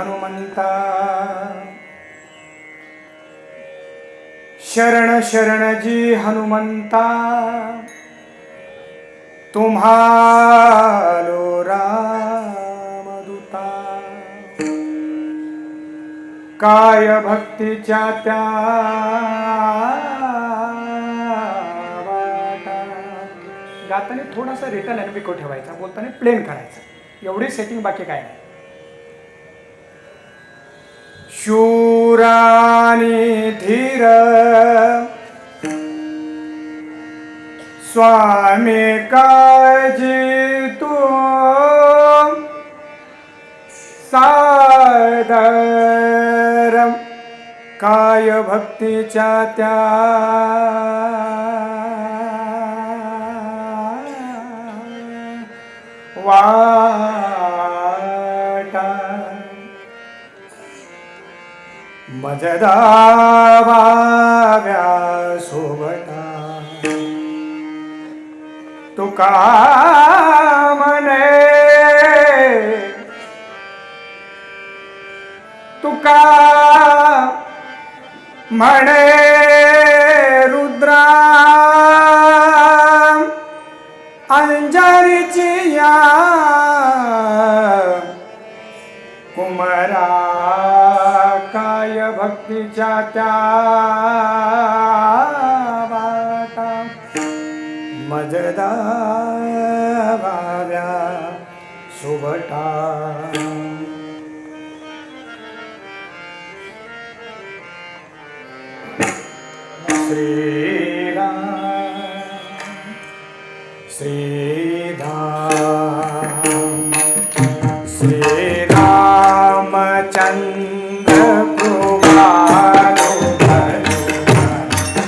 हनुमंता, शरण शरण जी हनुमंता, तुम्हालो रामदूता. काय भक्तीच्या त्या वाटा. गाताना थोडासा रिटर्न अँड बिको ठेवायचा, बोलताना प्लेन करायचं, एवढी सेटिंग, बाकी काय नाही. शूरानी धीर स्वामी काळजी तू सादर. काय भक्तीच्या त्या वाटा. मजदा वाव्या सोबता, तुका म्हणे, तुका म्हणे रुद्रा अंजनीची या कुमारा. काय भक्तीच्या त्या वाटा. मजदा वाव्या सुबटा. श्रीराम श्रीराम श्रीरामचंद्र कृपालो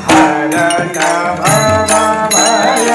हरण भवभय.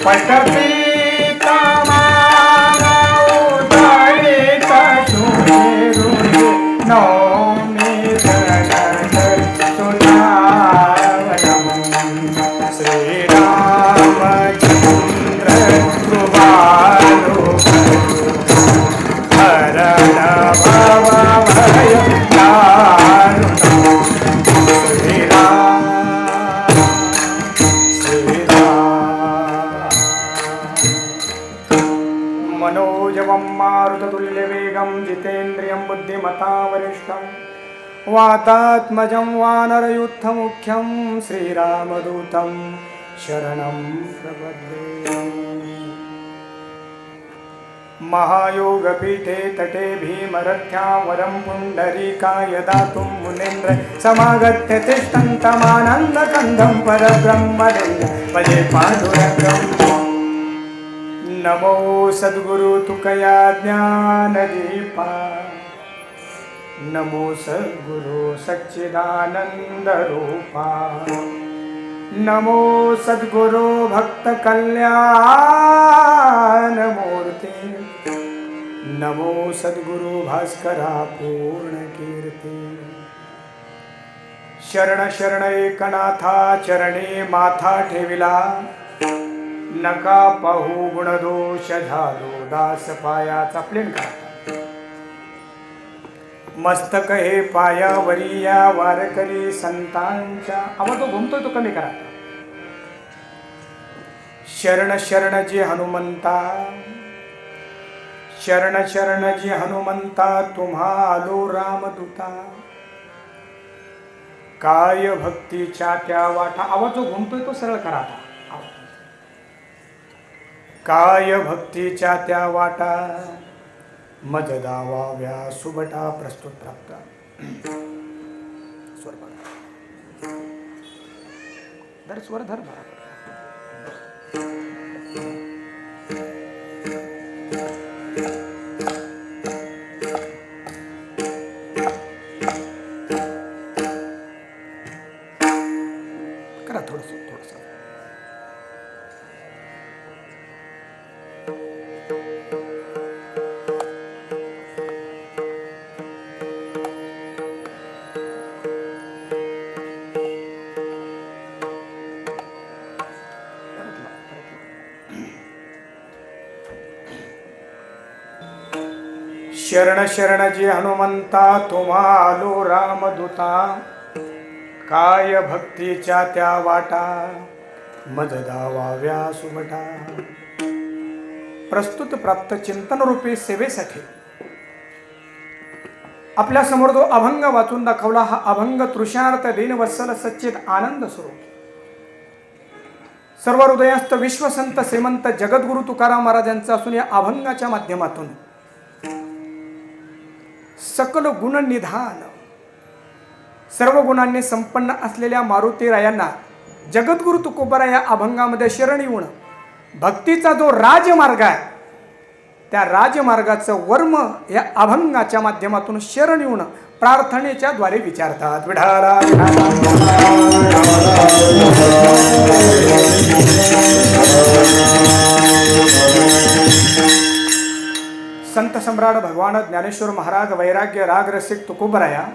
पटपीतमान उदळीत सुमेरुजे नौमी जनक सुधावनम्. श्रीरामचंद्र कृपालो हरण भवभय दारुणम्. मनोजवं मारुततुल्यवेगं जितेन्द्रियं बुद्धिमतां वरिष्ठं वातात्मजं वानरयूथमुख्यं श्रीरामदूतं शरणं प्रपद्ये. महायोगपीठे तटे भीमरथ्यां वरं पुण्डरीकाय दातुं मुनीन्द्र समागत्य तिष्ठन्तमानन्दकन्दं परब्रह्मलिङ्गं भजे पाण्डुरङ्गम्. नमो सद्गुरु तुकया ज्ञानदीपा, नमो सद्गुरु सच्चिदानंद रूपा, नमो सद्गुरु भक्त कल्याण मूर्ती, नमो सद्गुरु भास्करा पूर्ण कीर्ती. शरण शरण एकनाथा चरणी माथा ठेविला, नका पाहू गुणदोष झालो दास पायाचा. प्लेन करा. मस्तक हे पायावरी या वारकरी संतांच्या. आवाज तो घुमतोय तो कमी करा. शरण शरण जी हनुमंता, शरण शरण जी हनुमंता, तुम्हा आलो रामदूता. काय भक्तीच्या त्या वाटा. आवाज जो घुमतोय तो सरळ करा. काय भक्तीच्या त्या वाटा, मजदा वाव्या सुबटा. प्रस्तुत प्राप्त. स्वर धर स्वर धर बरोबर. करा थोडस थोडस. शरण शरण जी हनुमंता तुम्हालो रामदूता, काय भक्तीच्या त्या वाटा मज दावाव्या सुमटा. प्रस्तुत प्राप्त चिंतन रूपी सेवेसाठी आपल्या समोर जो अभंग वाचून दाखवला, हा अभंग तृषार्थ दीनवत्सल सच्चित आनंद स्वरूप सर्व हृदयस्थ विश्वसंत श्रीमंत जगद्गुरु तुकाराम महाराजांचा असून या अभंगाच्या माध्यमातून सकल गुण निधान सर्व गुणांनी संपन्न असलेल्या मारुतीरायांना जगद्गुरु तुकोबारा या अभंगामध्ये शरण येऊन भक्तीचा जो राजमार्ग आहे त्या राजमार्गाचं वर्म या अभंगाच्या माध्यमातून शरण येऊन प्रार्थनेच्या द्वारे विचारतात. विठाला संत सम्राट भगवान ज्ञानेश्वर महाराज वैराग्य राग रसिक तुकोबराया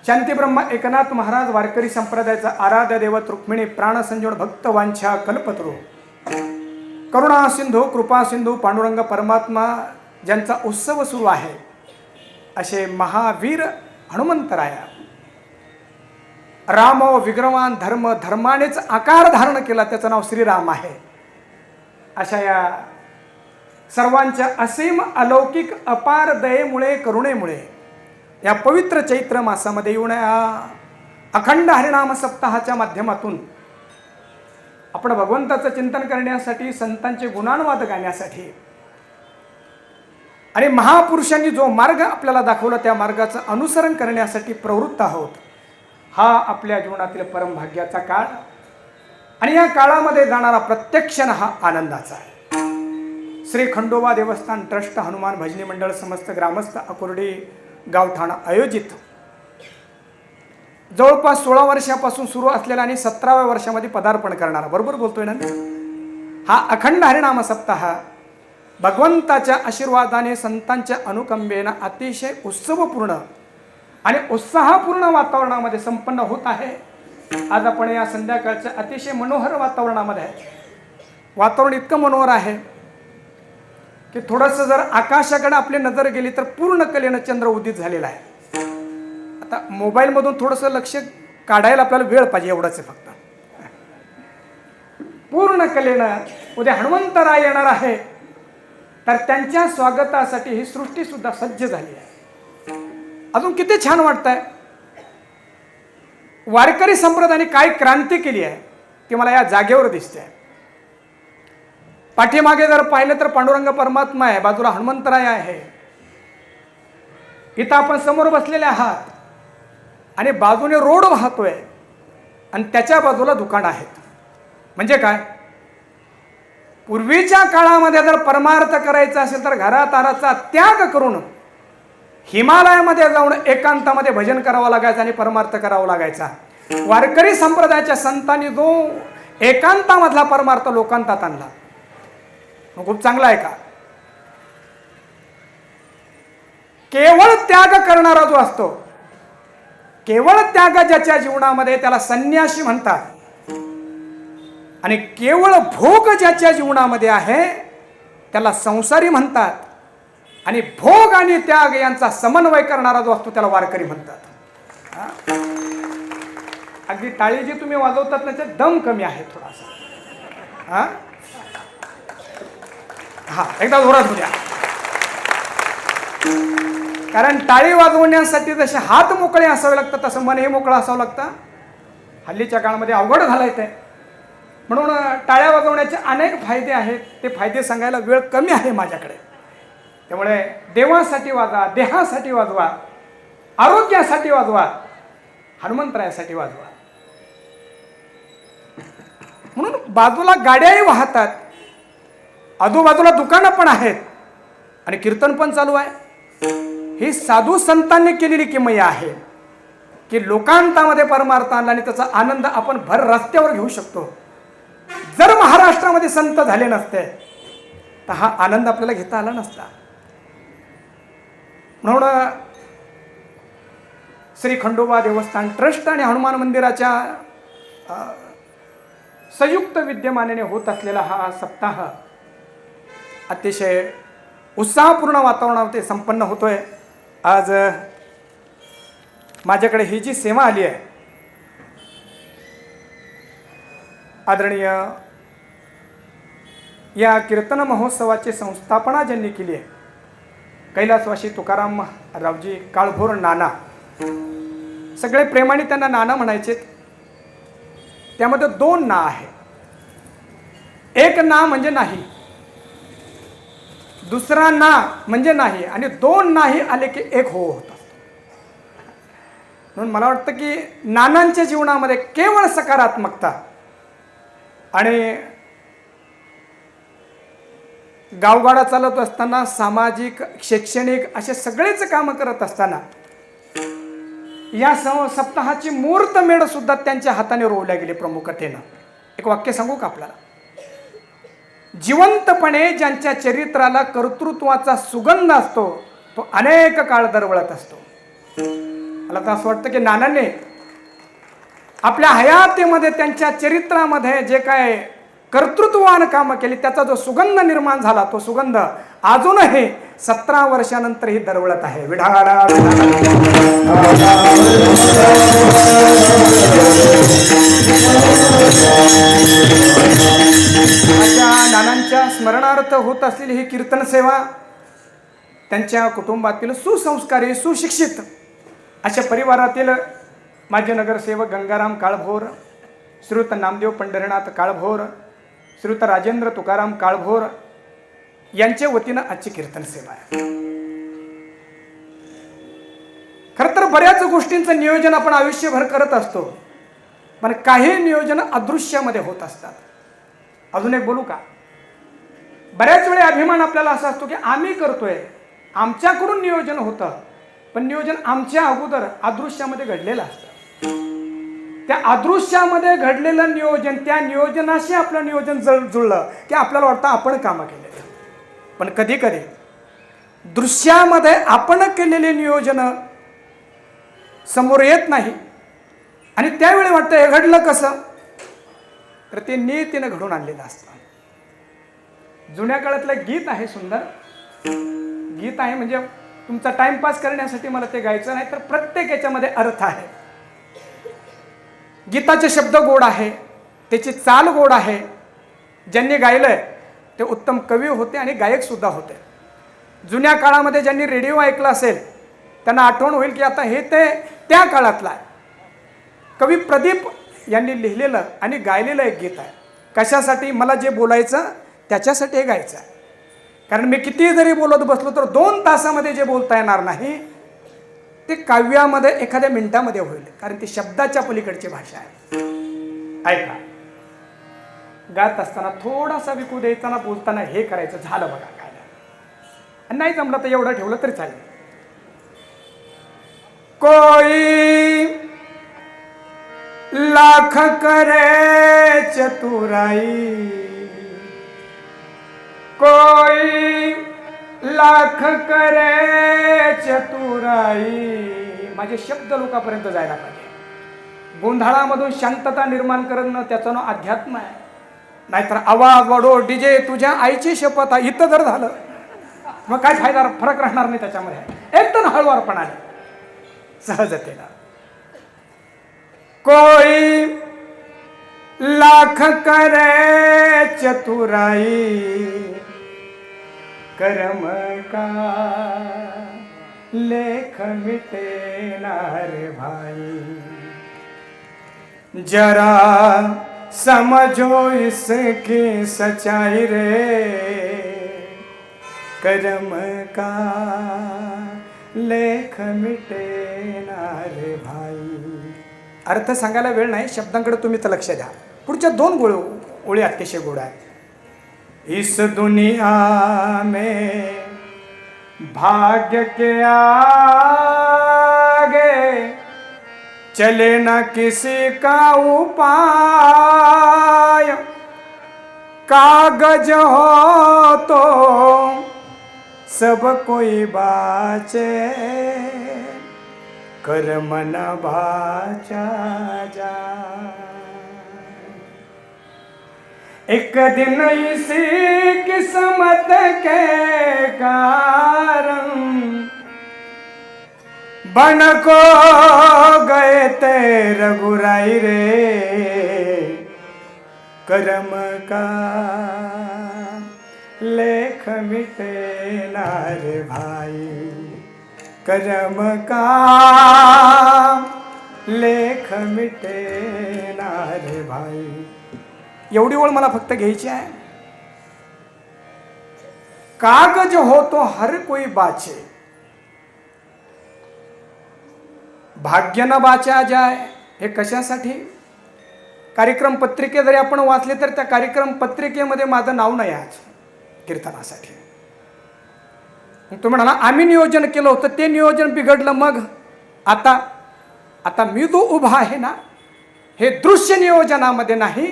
शांती ब्रह्मा एकनाथ महाराज वारकरी संप्रदायाचा आराध्य दैवत रुक्मिणी प्राणसंजीवन भक्त वांछा कल्पतरू करुणा सिंधू कृपा सिंधू पांडुरंग परमात्मा ज्यांचा उत्सव सुरू आहे असे महावीर हनुमंतराया. राम विग्रहवान धर्म धर्मानेच आकार धारण केला, त्याचं नाव श्रीराम आहे. अशा या सर्वांच्या असीम अलौकिक अपार दयेमुळे करुणेमुळे या पवित्र चैत्र मासामध्ये येऊन अखंड हरिनाम सप्ताहाच्या माध्यमातून आपण भगवंताचं चिंतन करण्यासाठी, संतांचे गुणानुवाद गाण्यासाठी आणि महापुरुषांनी जो मार्ग आपल्याला दाखवला त्या मार्गाचं अनुसरण करण्यासाठी प्रवृत्त आहोत. हा आपल्या जीवनातील परमभाग्याचा काळ आणि या काळामध्ये जाणारा प्रत्येक क्षण हा आनंदाचा आहे. श्री खंडोबा देवस्थान ट्रस्ट हनुमान भजनी मंडळ समस्त ग्रामस्थ अकुर्डी गावठाण आयोजित जवळपास 16 वर्षापासून सुरू असलेला आणि 17व्या वर्षामध्ये पदार्पण करणारा, बरोबर बोलतोय ना, हा अखंड हरिनाम सप्ताह भगवंताच्या आशीर्वादाने संतांच्या अनुकंपेने अतिशय उत्सवपूर्ण आणि उत्साहपूर्ण वातावरणामध्ये संपन्न होत आहे. आज आपण या संध्याकाळच्या अतिशय मनोहर वातावरणामध्ये आहे. वातावरण इतकं मनोहर आहे की थोडंसं जर आकाशाकडे आपली नजर गेली तर पूर्ण कलेनं चंद्र उदित झालेला आहे. आता मोबाईलमधून थोडंसं लक्ष काढायला आपल्याला वेळ पाहिजे, एवढंच आहे फक्त. पूर्ण कलेनं उद्या हनुमंतराय येणार आहे तर त्यांच्या स्वागतासाठी ही सृष्टी सुद्धा सज्ज झाली आहे. अजून किती छान वाटतंय. वारकरी संप्रदायाने काय क्रांती केली आहे ती मला या जागेवर दिसते. पाठीमागे जर पाहिलं तर पांडुरंग परमात्मा आहे, बाजूला हनुमंतराय आहे, इथं आपण समोर बसलेले आहात आणि बाजूने रोड वाहतोय आणि त्याच्या बाजूला दुकान आहेत. म्हणजे काय, पूर्वीच्या काळामध्ये जर परमार्थ करायचा असेल तर घरादाराचा त्याग करून हिमालयामध्ये जाऊन एकांतामध्ये भजन करावं लागायचं आणि परमार्थ करावा लागायचा. वारकरी संप्रदायाच्या संतांनी जो एकांतामधला परमार्थ लोकांतात आणला, खूप चांगला आहे का. केवळ त्याग करणारा जो असतो, केवळ त्याग ज्याच्या जीवनामध्ये त्याला संन्यासी म्हणतात आणि केवळ भोग ज्याच्या जीवनामध्ये आहे त्याला संसारी म्हणतात आणि भोग आणि त्याग यांचा समन्वय करणारा जो असतो त्याला वारकरी म्हणतात. अगदी टाळी जी तुम्ही वाजवतात त्याच्यात दम कमी आहे थोडासा. हा एकदा जोरात बोलूया. कारण टाळी वाजवण्यासाठी जसे हात मोकळे असावे लागतात तसं मनही मोकळं असावं लागतं. हल्लीच्या काळामध्ये अवघड झालंय ते, म्हणून टाळ्या वाजवण्याचे अनेक फायदे आहेत. ते फायदे सांगायला वेळ कमी आहे माझ्याकडे. त्यामुळे देवासाठी वाजवा, देहासाठी वाजवा, आरोग्यासाठी वाजवा, हनुमंतरायासाठी वाजवा. म्हणून बाजूला गाड्याही वाहतात, आजूबाजूला दुकानं पण आहेत आणि कीर्तन पण चालू आहे. ही साधू संतांनी केलेली किमया आहे की लोकांतामध्ये परमार्थ आणला आणि त्याचा आनंद आपण भर रस्त्यावर घेऊ शकतो. जर महाराष्ट्रामध्ये संत झाले नसते तर हा आनंद आपल्याला घेता आला नसता. म्हणून श्री खंडोबा देवस्थान ट्रस्ट आणि हनुमान मंदिराच्या संयुक्त विद्यमानेने होत असलेला हा सप्ताह अतिशय उत्साहपूर्ण वातावरणामध्ये संपन्न होतोय. आज माझ्याकडे ही जी सेवा आली आहे, आदरणीय या कीर्तन महोत्सवाची संस्थापना ज्यांनी केली आहे, कैलासवासी तुकाराम रावजी काळभोर नाना, सगळे प्रेमाने त्यांना नाना म्हणायचे. त्यामध्ये दोन ना आहे. एक ना म्हणजे नाही, दुसरा ना म्हणजे नाही, आणि दोन नाही आले की एक हो होत असतो. म्हणून मला वाटतं की नानांच्या जीवनामध्ये केवळ सकारात्मकता आणि गावगाडा चालत असताना, सामाजिक शैक्षणिक असे सगळेच कामं करत असताना या सप्ताहाची मुहूर्तमेढ सुद्धा त्यांच्या हाताने रोवल्या गेली प्रमुखतेनं. एक वाक्य सांगू का आपल्याला? जिवंतपणे ज्यांच्या चरित्राला कर्तृत्वाचा सुगंध असतो तो अनेक काळ दरवळत असतो. मला तर असं वाटतं की नानांनी आपल्या हयातीमध्ये त्यांच्या चरित्रामध्ये जे काय कर्तृत्वान कामं केली त्याचा जो सुगंध निर्माण झाला तो सुगंध अजूनही 17 वर्षानंतरही दरवळत आहे. विढाडा अशा नानांच्या स्मरणार्थ होत असलेली ही कीर्तन सेवा त्यांच्या कुटुंबातील सुसंस्कारी सुशिक्षित अशा परिवारातील माझे नगरसेवक गंगाराम काळभोर, श्रीयुत नामदेव पंढरीनाथ काळभोर, श्रीयुत राजेंद्र तुकाराम काळभोर यांच्या वतीनं आजची कीर्तन सेवा आहे. खरं तर बऱ्याच गोष्टींचं नियोजन आपण आयुष्यभर करत असतो, पण काही नियोजन अदृश्यामध्ये होत असतात. अजून एक बोलू का? बऱ्याच वेळा अभिमान आपल्याला असा असतो की आम्ही करतोय, आमच्याकडून नियोजन होतं, पण नियोजन आमच्या अगोदर अदृश्यामध्ये घडलेलं असतं. त्या अदृश्यामध्ये घडलेलं नियोजन, त्या नियोजनाशी आपलं नियोजन जुळलं की आपल्याला वाटतं आपण कामं केलेलं. पण कधी कधी दृश्यामध्ये आपण केलेले नियोजन समोर येत नाही आणि त्यावेळी वाटतं हे घडलं कसं, तर ते नियतीनं घडून आणलेलं असतं. जुन्या काळातलं गीत आहे, सुंदर गीत आहे, म्हणजे तुमचा टाइमपास करण्यासाठी मला ते गायचं नाही, तर प्रत्येक याच्यामध्ये अर्थ आहे. गीताचे शब्द गोड आहे, त्याची चाल गोड आहे. ज्यांनी गायलंय ते उत्तम कवी होते आणि गायक सुद्धा होते. जुन्या काळामध्ये ज्यांनी रेडिओ ऐकला असेल त्यांना आठवण होईल की आता हे ते त्या काळातला आहे. कवी प्रदीप यांनी लिहिलेलं आणि गायलेलं एक गीत आहे. कशासाठी? मला जे बोलायचं त्याच्यासाठी हे गायचं आहे. कारण मी किती जरी बोलत बसलो तर 2 तासामध्ये जे बोलता येणार नाही ते काव्यामध्ये एखाद्या मिनिटामध्ये होईल, कारण ती शब्दाच्या पलीकडची भाषा आहे. ऐका, गात असताना थोडासा विकू द्यायचा, बोलताना हे करायचं, झालं बघा काय. आणि नाही जमलं तर एवढं ठेवलं तरी चालेल. कोई लाख करे चतुराई, कोई लाख करे चतुराई. माझे शब्द लोकांपर्यंत जायला पाहिजे. गोंधळामधून शांतता निर्माण करणं त्याचं नाव अध्यात्म आहे. नाहीतर आवाज वाढो, डीजे, तुझ्या आईची शपथ आहे, इथं जर झालं मग काय फायदा, फरक राहणार नाही त्याच्यामध्ये. एकदम हळूवारपणाने, सहजतेनं. कोई लाख करे चतुराई, कर्म का लेख मिटे नारे भाई. जरा समझो इसकी सच्चाई रे, कर्म का लेख मिटे नारे भाई. अर्थ सांगायला वेळ नाही, शब्दांकडे तुम्ही तर लक्ष द्या. पुढच्या 2 ओळी अतिशय गोड आहेत. इस दुनिया में भाग्य के आगे चले न किसी का उपाय, कागज हो तो सब कोई बाचे, कर्म न बाचा जाए. एक दिन इसी किस्मत के कारण बन को गए ते रघुराई रे, कर्म का लेख मिटे नारे भाई, कर्म का लेख मिटे नारे भाई. एवढी ओळ मला फक्त घ्यायची आहे. कागज हो तो हर कोई बाचे, भाग्य न बाचा जाय. हे कशासाठी? कार्यक्रम पत्रिके जरी आपण वाचले तर त्या कार्यक्रम पत्रिकेमध्ये माझं नाव नाही आज कीर्तनासाठी. तुम्ही म्हणाला आम्ही नियोजन केलं होतं, ते नियोजन बिघडलं. मग आता मी जो उभा आहे ना, हे दृश्य नियोजनामध्ये नाही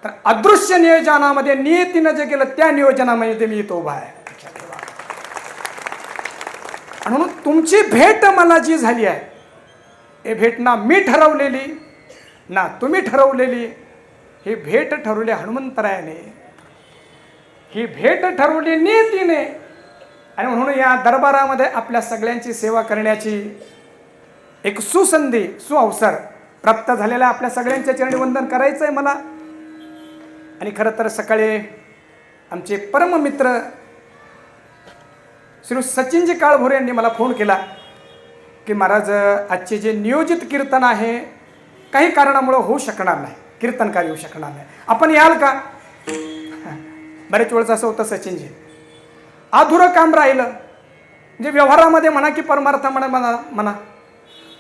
तर अदृश्य नियोजनामध्ये, नियतीनं जे केलं त्या नियोजनामध्ये मी इथं उभा आहे. म्हणून तुमची भेट मला जी झाली आहे, हे भेट ना मी ठरवलेली ना तुम्ही ठरवलेली, ही भेट ठरवली हनुमंतरायाने, ही भेट ठरवली नियतीने. आणि म्हणून या दरबारामध्ये आपल्या सगळ्यांची सेवा करण्याची एक सुसंधी, सुअवसर प्राप्त झालेला आपल्या सगळ्यांच्या चरणी वंदन करायचं आहे मला. आणि खरं तर सकाळी आमचे परममित्र श्री सचिनजी काळभोरे यांनी मला फोन केला की महाराज आजचे जे नियोजित कीर्तन आहे काही कारणामुळे होऊ शकणार नाही, कीर्तनकार येऊ शकणार नाही, आपण याल का? बरेच वेळेस असं होतं सचिनजी, अधुरं काम राहिलं म्हणजे व्यवहारामध्ये म्हणा की परमार्थ म्हणा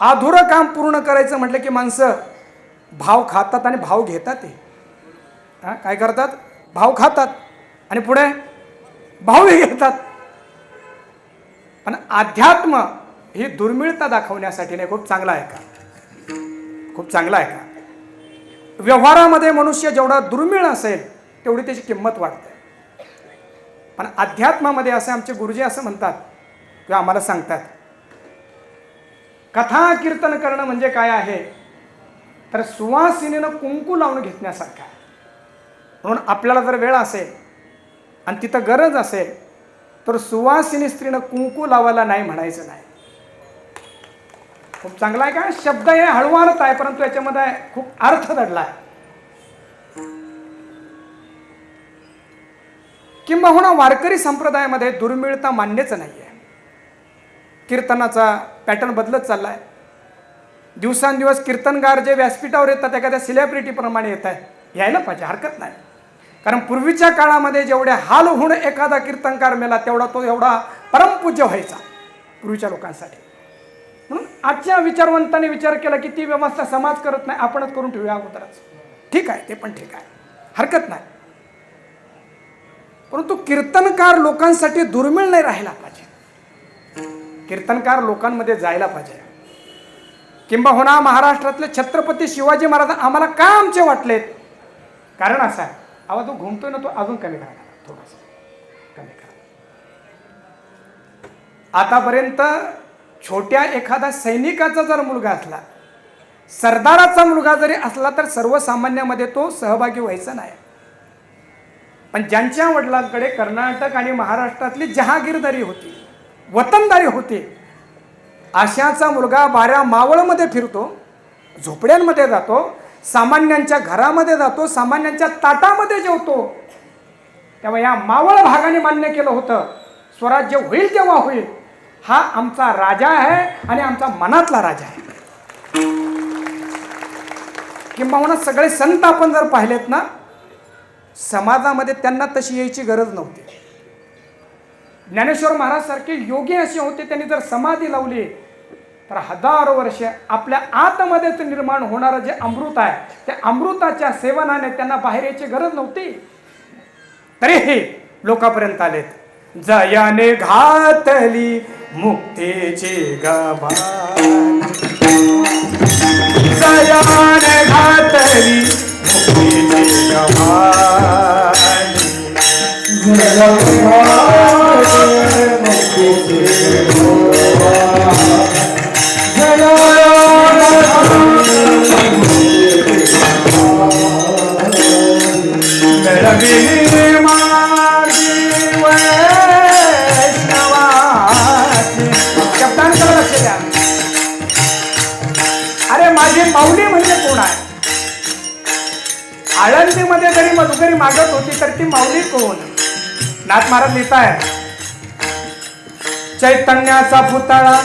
अधुरं काम पूर्ण करायचं म्हटलं की माणसं भाव खातात आणि भाव घेतात. ते काय करतात? भाव खातात आणि पुढे भावही घेतात. पण अध्यात्म ही दुर्मिळता दाखवण्यासाठी नाही. खूप चांगला आहे का? खूप चांगला आहे का? व्यवहारामध्ये मनुष्य जेवढा दुर्मिळ असेल तेवढी त्याची किंमत वाढते. पण अध्यात्मामध्ये असे आमचे गुरुजी असं म्हणतात किंवा आम्हाला सांगतात, कथा कीर्तन करणं म्हणजे काय आहे तर सुवासिनीनं कुंकू लावून घेतण्यासारखं आहे. म्हणून आपल्याला जर वेळ असेल आणि तिथं गरज असेल तर सुवासिनी स्त्रीनं कुंकू लावायला नाही म्हणायचं नाही. खूप चांगला आहे का? शब्द हे हळूवारच आहे परंतु याच्यामध्ये खूप अर्थ दडला आहे. किंबहुना वारकरी संप्रदायामध्ये दुर्मिळता मान्यच नाही आहे. कीर्तनाचा पॅटर्न बदलत चालला आहे. दिवसांदिवस कीर्तनगार जे व्यासपीठावर येतात एखाद्या सेलिब्रिटीप्रमाणे येत आहे. यायला पाहिजे, हरकत नाही. कारण पूर्वीच्या काळामध्ये जेवढे हाल होऊन एखादा कीर्तनकार मेला तेवढा तो एवढा परमपूज्य व्हायचा पूर्वीच्या लोकांसाठी. म्हणून आजच्या विचारवंतांनी विचार केला की ती व्यवस्था समाज करत नाही, आपणच करून ठेवूया अगोदरच. ठीक आहे, ते पण ठीक आहे, हरकत नाही. परंतु कीर्तनकार लोकांसाठी दुर्मिळ नाही राहिला पाहिजे. कीर्तनकार लोकांमध्ये जायला पाहिजे. किंबहुना महाराष्ट्रातले छत्रपती शिवाजी महाराज आम्हाला का आमचे वाटलेत? कारण असं आहे, आवाज जो घुमतोय ना तो अजून कमी करा, थोडासा कमी करा. आतापर्यंत छोट्या एखादा सैनिकाचा जर मुलगा असला, सरदाराचा मुलगा जरी असला तर सर्वसामान्यामध्ये तो सहभागी व्हायचा नाही. पण ज्यांच्या वडिलांकडे कर्नाटक आणि महाराष्ट्रातली जहागीरदारी होती, वतनदारी होती, अशाचा मुलगा 12 मावळमध्ये फिरतो, झोपड्यांमध्ये जातो, सामान्यांच्या घरामध्ये जातो, सामान्यांच्या ताटामध्ये जेवतो. तेव्हा या मावळ भागाने मान्य केलं होतं स्वराज्य होईल तेव्हा होईल, हा आमचा राजा आहे आणि आमचा मनातला राजा आहे. किंबहुना सगळे संत आपण जर पाहिलेत ना, समाजामध्ये त्यांना तशी यायची गरज नव्हती. ज्ञानेश्वर महाराज सारखे योगी असे होते, त्यांनी जर समाधी लावली तर हजारो वर्ष आपल्या आतमध्येच निर्माण होणारं जे अमृत आहे त्या अमृताच्या सेवनाने त्यांना बाहेर यायची गरज नव्हती, तरीही लोकांपर्यंत आलेत. जयाने घातली मुक्तीची गबान, जयाने घातली मुक्तीची गबान, जयाने घातली मुक्तीची गबान, मिळविली माझी वैष्णवाची. शब्दांकडे लक्ष द्या. अरे माझी माऊली म्हणजे कोण आहे? आळंदीमध्ये जरी मधुकरी मागत होती तर ती माऊली कोण? नाथ महाराज लिहिताय, चैतन्याचा पुतळा,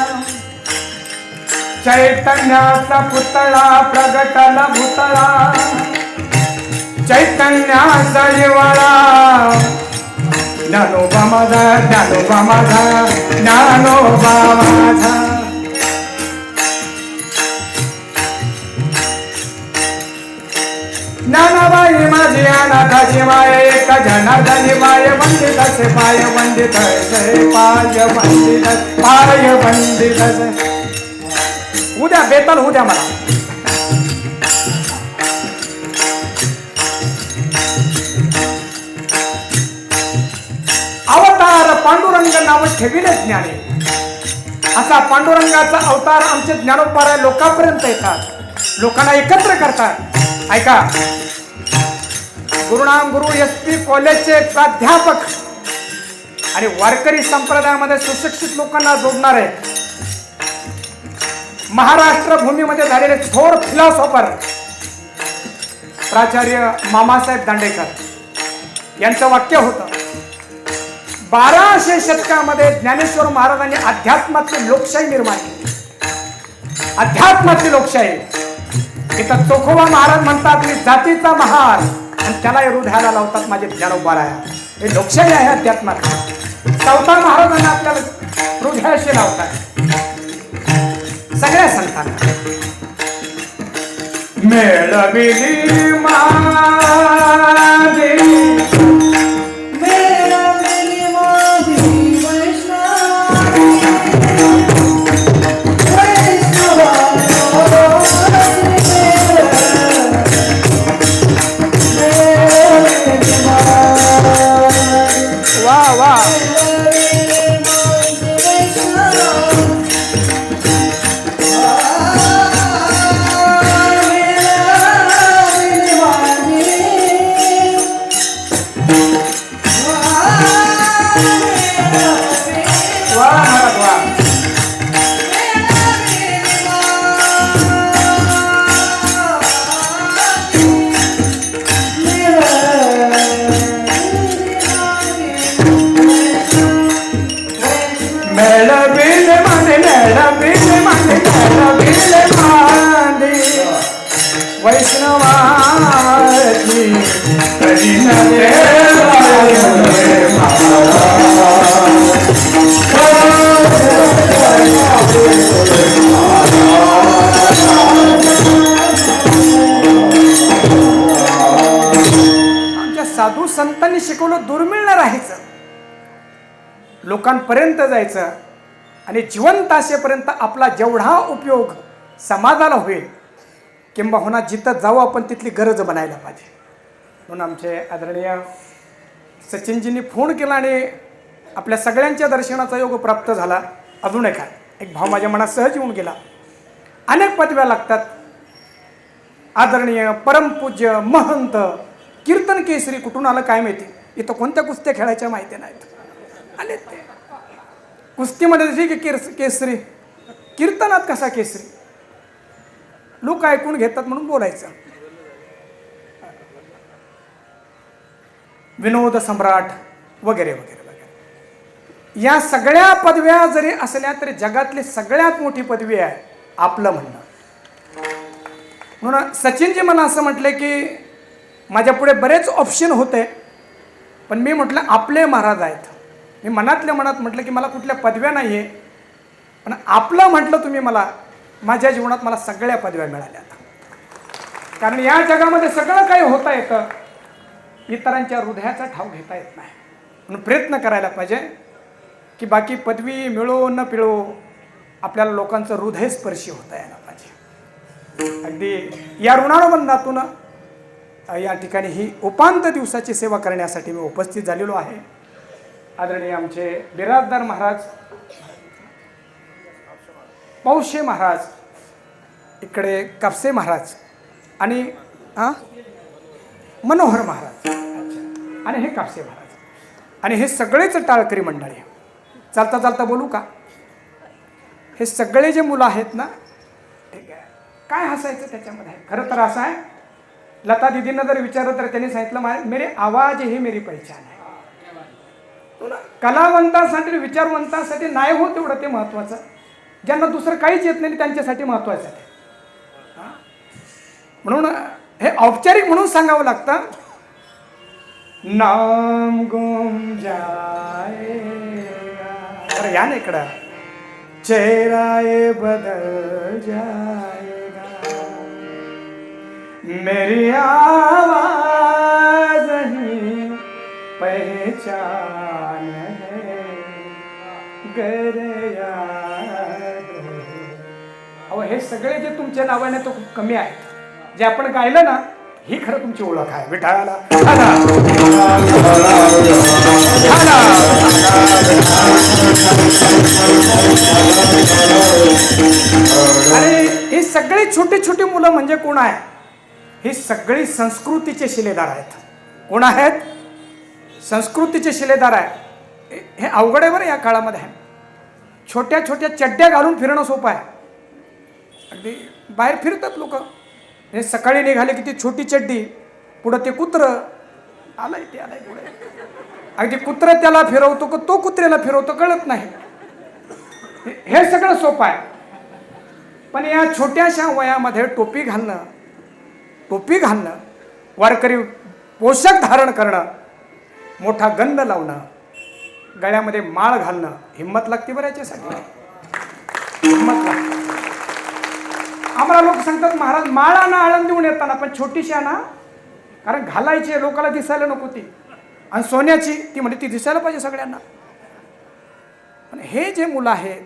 चैतन्याचा पुतळा प्रगटला भूतळा, चैतन्याचा जिवाळा, ज्ञानोबा माझा, ज्ञानोबा माझा, ज्ञानोबा माझा. ज्ञानाबाई माझी अनाथाची माय, एका जनार्दनी माय वंदित असे पाय वंदित असे पाय वंदित पाय वंदित असे. उद्या बेताल होऊ द्या मला. अवतार पांडुरंग नाव ठेविले ज्ञाने. असा पांडुरंगाचा अवतार आमचे ज्ञानोबा लोकांपर्यंत येतात, लोकांना एकत्र करतात. ऐका, गुरुनाम गुरु SP कॉलेजचे प्राध्यापक आणि वारकरी संप्रदायामध्ये सुशिक्षित लोकांना जोडणारे महाराष्ट्र भूमीमध्ये झालेले थोर फिलॉसॉफर प्राचार्य मामासाहेब दांडेकर यांचं वाक्य होतं, 1200 शतकामध्ये ज्ञानेश्वर महाराजांनी अध्यात्मातली लोकशाही निर्माण केली. अध्यात्मातली लोकशाही. इथं चोखोबा महाराज म्हणतात मी जातीचा महार, आणि त्याला हृदयाला लावतात माझे ज्ञानोबा. हे लोकशाही आहे अध्यात्मात. चौथा महाराजांना आपल्याला हृदयाशी लावतात सगळ्या संतांना. मेळविली माझी, मेळविली माझी वैष्णवाची, वा वा. वैष्णवाची कधी नव्हे आमच्या साधू संतांनी शिकवलं दुर्मिळ राहायचं, लोकांपर्यंत जायचं आणि जिवंत असेपर्यंत आपला जेवढा उपयोग समाजाला होईल किंबहुना जिथं जाऊ आपण तिथली गरज बनायला पाहिजे. म्हणून आमचे आदरणीय सचिनजींनी फोन केला आणि आपल्या सगळ्यांच्या दर्शनाचा योग प्राप्त झाला. अजून एक भाव माझ्या मनात सहज येऊन गेला. अनेक पदव्या लागतात. आदरणीय परमपूज्य महंत कीर्तन केसरी कुठून आलं काय माहिती. इथं कोणत्या कुस्त्या खेळायच्या माहिती नाहीत. आले ते कुस्तीमध्ये ठीक आहे केसरी, कीर्तनात कसा केसरी. लोक ऐकून घेतात म्हणून बोलायचं. विनोद सम्राट वगैरे वगैरे वगैरे या सगळ्या पदव्या जरी असल्या तरी जगातली सगळ्यात मोठी पदवी आहे आपलं म्हणणं. म्हणून सचिनजी मला असं म्हटले की माझ्या पुढे बरेच ऑप्शन होते, पण मी म्हटलं आपले महाराज आहेत. मी मनातल्या मनात म्हटलं की मला कुठल्या पदव्या नाही आहे, पण आपलं म्हटलं तुम्ही मला, माझ्या जीवनात मला सगळ्या पदव्या मिळाल्या. कारण या जगामध्ये सगळं काही होता येतं, इतरांच्या हृदयाचा ठाव घेता येत नाही. म्हणून प्रयत्न करायला पाहिजे की बाकी पदवी मिळो न पिळो, आपल्याला लोकांचं हृदय स्पर्शी होता यायला पाहिजे. अगदी या ऋणानुबंधातून या ठिकाणी ही उपांत दिवसाची सेवा करण्यासाठी मी उपस्थित झालेलो आहे. आदरणीय आमचे बिराजदार महाराज, पौशे महाराज, इकडे कापसे महाराज आणि मनोहर महाराज, अच्छा, आणि हे कापसे महाराज, आणि हे सगळेच टाळकरी मंडळी. चालता चालता बोलू का? हे सगळे जे मुलं आहेत ना, ठीक आहे, काय हसायचं त्याच्यामध्ये? खरं तर असं आहे, लता दीदींना जर विचारलं तर त्यांनी सांगितलं, मेरे आवाज ही मेरी पहचान आहे. कलावंतासाठी, विचारवंतासाठी नाही होत एवढं ते महत्वाचं. ज्यांना दुसरं काहीच येत नाही त्यांच्यासाठी महत्वाचं आहे. म्हणून हे औपचारिक म्हणून सांगावं लागतं. नाम गुम जाएगा, अरे या ना इकडं, चेहरा ये बदल जाएगा, मेरी आवाज ही पहचान है, गर याद रहे. अहो हे सगळे जे तुमच्या नावाने तो खूप कमी आहेत. जे आपण गायलं ना, ही खरं तुमची ओळख आहे. विठाला अरे ही सगळी छोटी छोटी मुलं म्हणजे कोण आहे? ही सगळी संस्कृतीचे शिलेदार आहेत. कोण आहेत? संस्कृतीचे शिलेदार आहे. हे अवघड आहे बरं या काळामध्ये. छोट्या छोट्या चड्ड्या घालून फिरणं सोपं आहे. अगदी बाहेर फिरतात लोक. हे सकाळी निघाले की ती छोटी चड्डी, पुढं ते कुत्र आलाय, ते आलाय पुढे. अगदी कुत्र त्याला फिरवतो का तो कुत्र्याला फिरवतो कळत नाही. हे सगळं सोपं आहे. पण या छोट्याशा वयामध्ये टोपी घालणं, वारकरी पोशाख धारण करणं, मोठा गंध लावणं, गळ्यामध्ये माळ घालणं, हिंमत लागते बरं याच्यासाठी. हिंमत लागते. आम्हाला लोक सांगतात, महाराज माळ आणा आळंदीहून येताना, पण छोटीशी आणा, कारण घालायची लोकांना दिसायला नको ती. आणि सोन्याची ती म्हणजे ती दिसायला पाहिजे सगळ्यांना. पण हे जे मुलं आहेत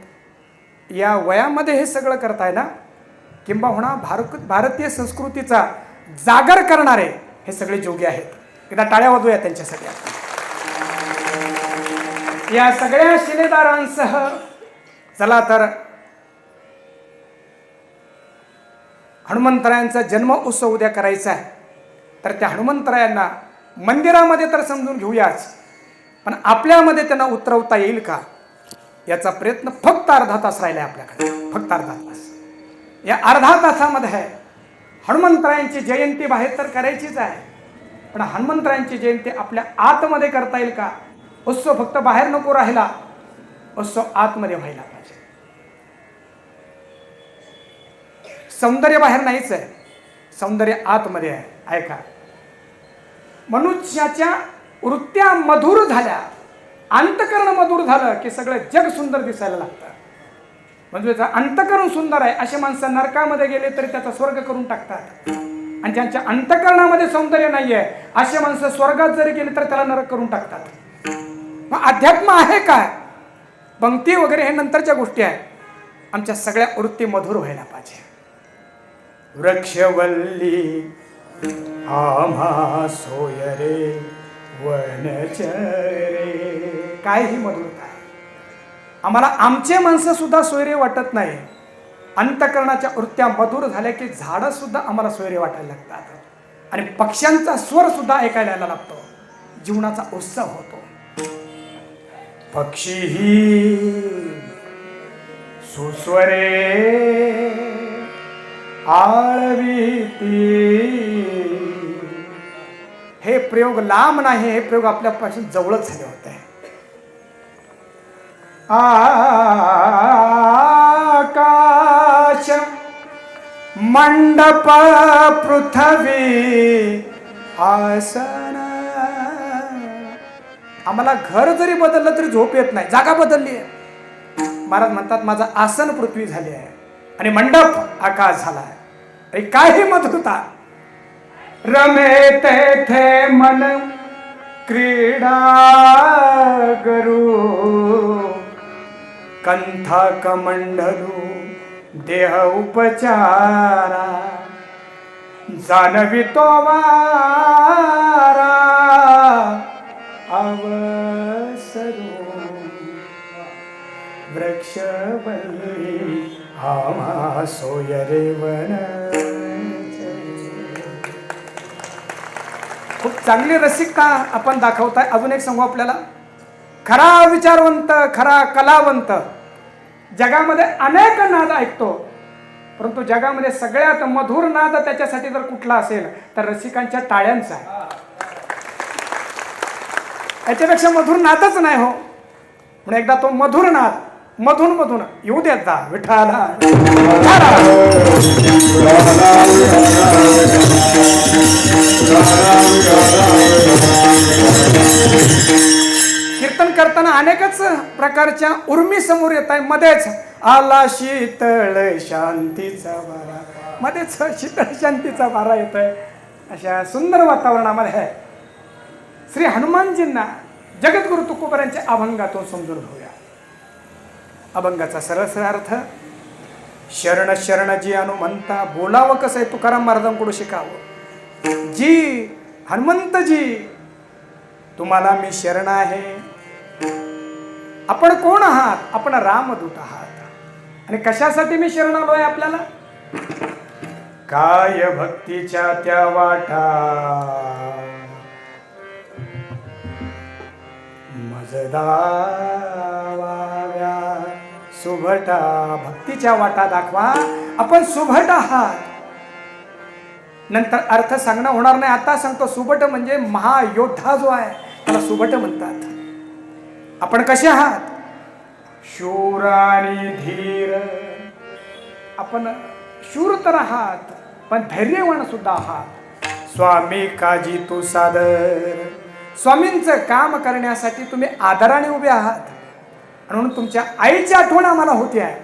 या वयामध्ये हे सगळं करताय ना, किंबहुना भारतीय संस्कृतीचा जागर करणारे हे सगळे जोगी आहेत. एकदा टाळ्या वाजवूया त्यांच्यासाठी. या सगळ्या शिलेदारांसह चला तर हनुमंतरायांचा जन्म उत्सव उद्या करायचा आहे. तर त्या हनुमंतरायांना मंदिरामध्ये तर समजून घेऊयाच, पण आपल्यामध्ये त्यांना उतरवता येईल का याचा प्रयत्न. फक्त अर्धा तास राहिला आहे आपल्याकडे, फक्त अर्धा तास. या अर्धा तासामध्ये हनुमंतरायांची जयंती बाहेर तर करायचीच आहे, पण हनुमंतरायांची जयंती आपल्या आतमध्ये करता येईल का? उत्सव फक्त बाहेर नको राहिला, उत्सव आतमध्ये व्हायला पाहिजे. सौंदर्य बाहेर नाहीच आहे, सौंदर्य आतमध्ये आहे. ऐका, मनुष्याच्या वृत्त्या मधुर झाल्या, अंतकरण मधुर झालं की सगळं जग सुंदर दिसायला लागतं. म्हणजे अंतकरण सुंदर आहे असे माणसं नरकामध्ये गेले तरी त्याचा स्वर्ग करून टाकतात. आणि ज्यांच्या अंतकरणामध्ये सौंदर्य नाही आहे असे माणसं स्वर्गात जरी गेले तर त्याला नरक करून टाकतात. मग अध्यात्म आहे काय? पंक्ती वगैरे हे नंतरच्या गोष्टी आहेत. आमच्या सगळ्या वृत्ती मधुर व्हायला पाहिजे. वृक्षवल्ली आम्हा सोयरे वनचरे, काय ही मधुरता आहे. आम्हाला आमचे माणसं सुद्धा सोयरे वाटत नाही. अंतकरणाच्या वृत्त्या मधुर झाल्या की झाडं सुद्धा आम्हाला सोयरे वाटायला लागतात. आणि पक्ष्यांचा स्वर सुद्धा ऐकायला यायला लागतो. जीवनाचा उत्सव होतो. पक्षी ही सुस्वरे आळवीती. हे प्रयोग लांब नाही, हे प्रयोग आपल्यापासून जवळच झाले होते. आकाश मंडप पृथ्वी आसन. आम्हाला घर जरी बदललं तरी झोप येत नाही, जागा बदलली आहे. महाराज म्हणतात माझं आसन पृथ्वी झाली आहे आणि मंडप आकाश झाला आहे. अरे काय ही मधुरता. रमे तेथे मन क्रीडा गरू कंथा कमंडलू देह उपचारा जाणवितो वारा अवसरू वृक्षवल्ली आम्हा सोयरेवन. खूप चांगली रसिकता आपण दाखवताय. अजून एक सांगू आपल्याला, खरा विचारवंत, खरा कलावंत जगामध्ये अनेक नाद ऐकतो, परंतु जगामध्ये सगळ्यात मधुर नाद त्याच्यासाठी जर कुठला असेल तर रसिकांच्या टाळ्यांचा आहे. याच्यापेक्षा मधुर नादच नाही हो. म्हणून एकदा तो मधुर नाद मधून मधून येऊ देत जा विठाला. कीर्तन करताना अनेकच प्रकारच्या उर्मी समोर येत आहे. मध्येच आला शीतळ शांतीचा वारा, मध्येच शीतळ शांतीचा वारा येत आहे. अशा सुंदर वातावरणामध्ये आहे. श्री हनुमानजींना जगद्गुरु तुकोबारांच्या अभंगातून समजून घेऊया. अभंगाचा सरळ सरळ अर्थ, शरण शरण जी हनुमंता. बोलावं कसं आहे तुकाराम महाराजांकडून शिकावं. जी हनुमंतजी तुम्हाला मी शरण आहे. आपण कोण आहात? आपण रामदूत आहात. आणि कशासाठी मी शरण आलोय आपल्याला? काय भक्तीच्या त्या वाटा मजदाव्या सुभटा. भक्तीच्या वाटा दाखवा. आपण सुभट आहात. नंतर अर्थ सांगणं होणार नाही, आता सांगतो. सुभट म्हणजे महायोद्धा जो आहे त्याला सुभट म्हणतात. आपण कसे आहात? शूर आणि धीर. आपण शूर तर आहात पण धैर्यवान सुद्धा आहात. स्वामी काजी तू सादर. स्वामींचं काम करण्यासाठी तुम्ही आदराने उभे आहात. म्हणून तुमच्या आईची आठवण आम्हाला होती आहे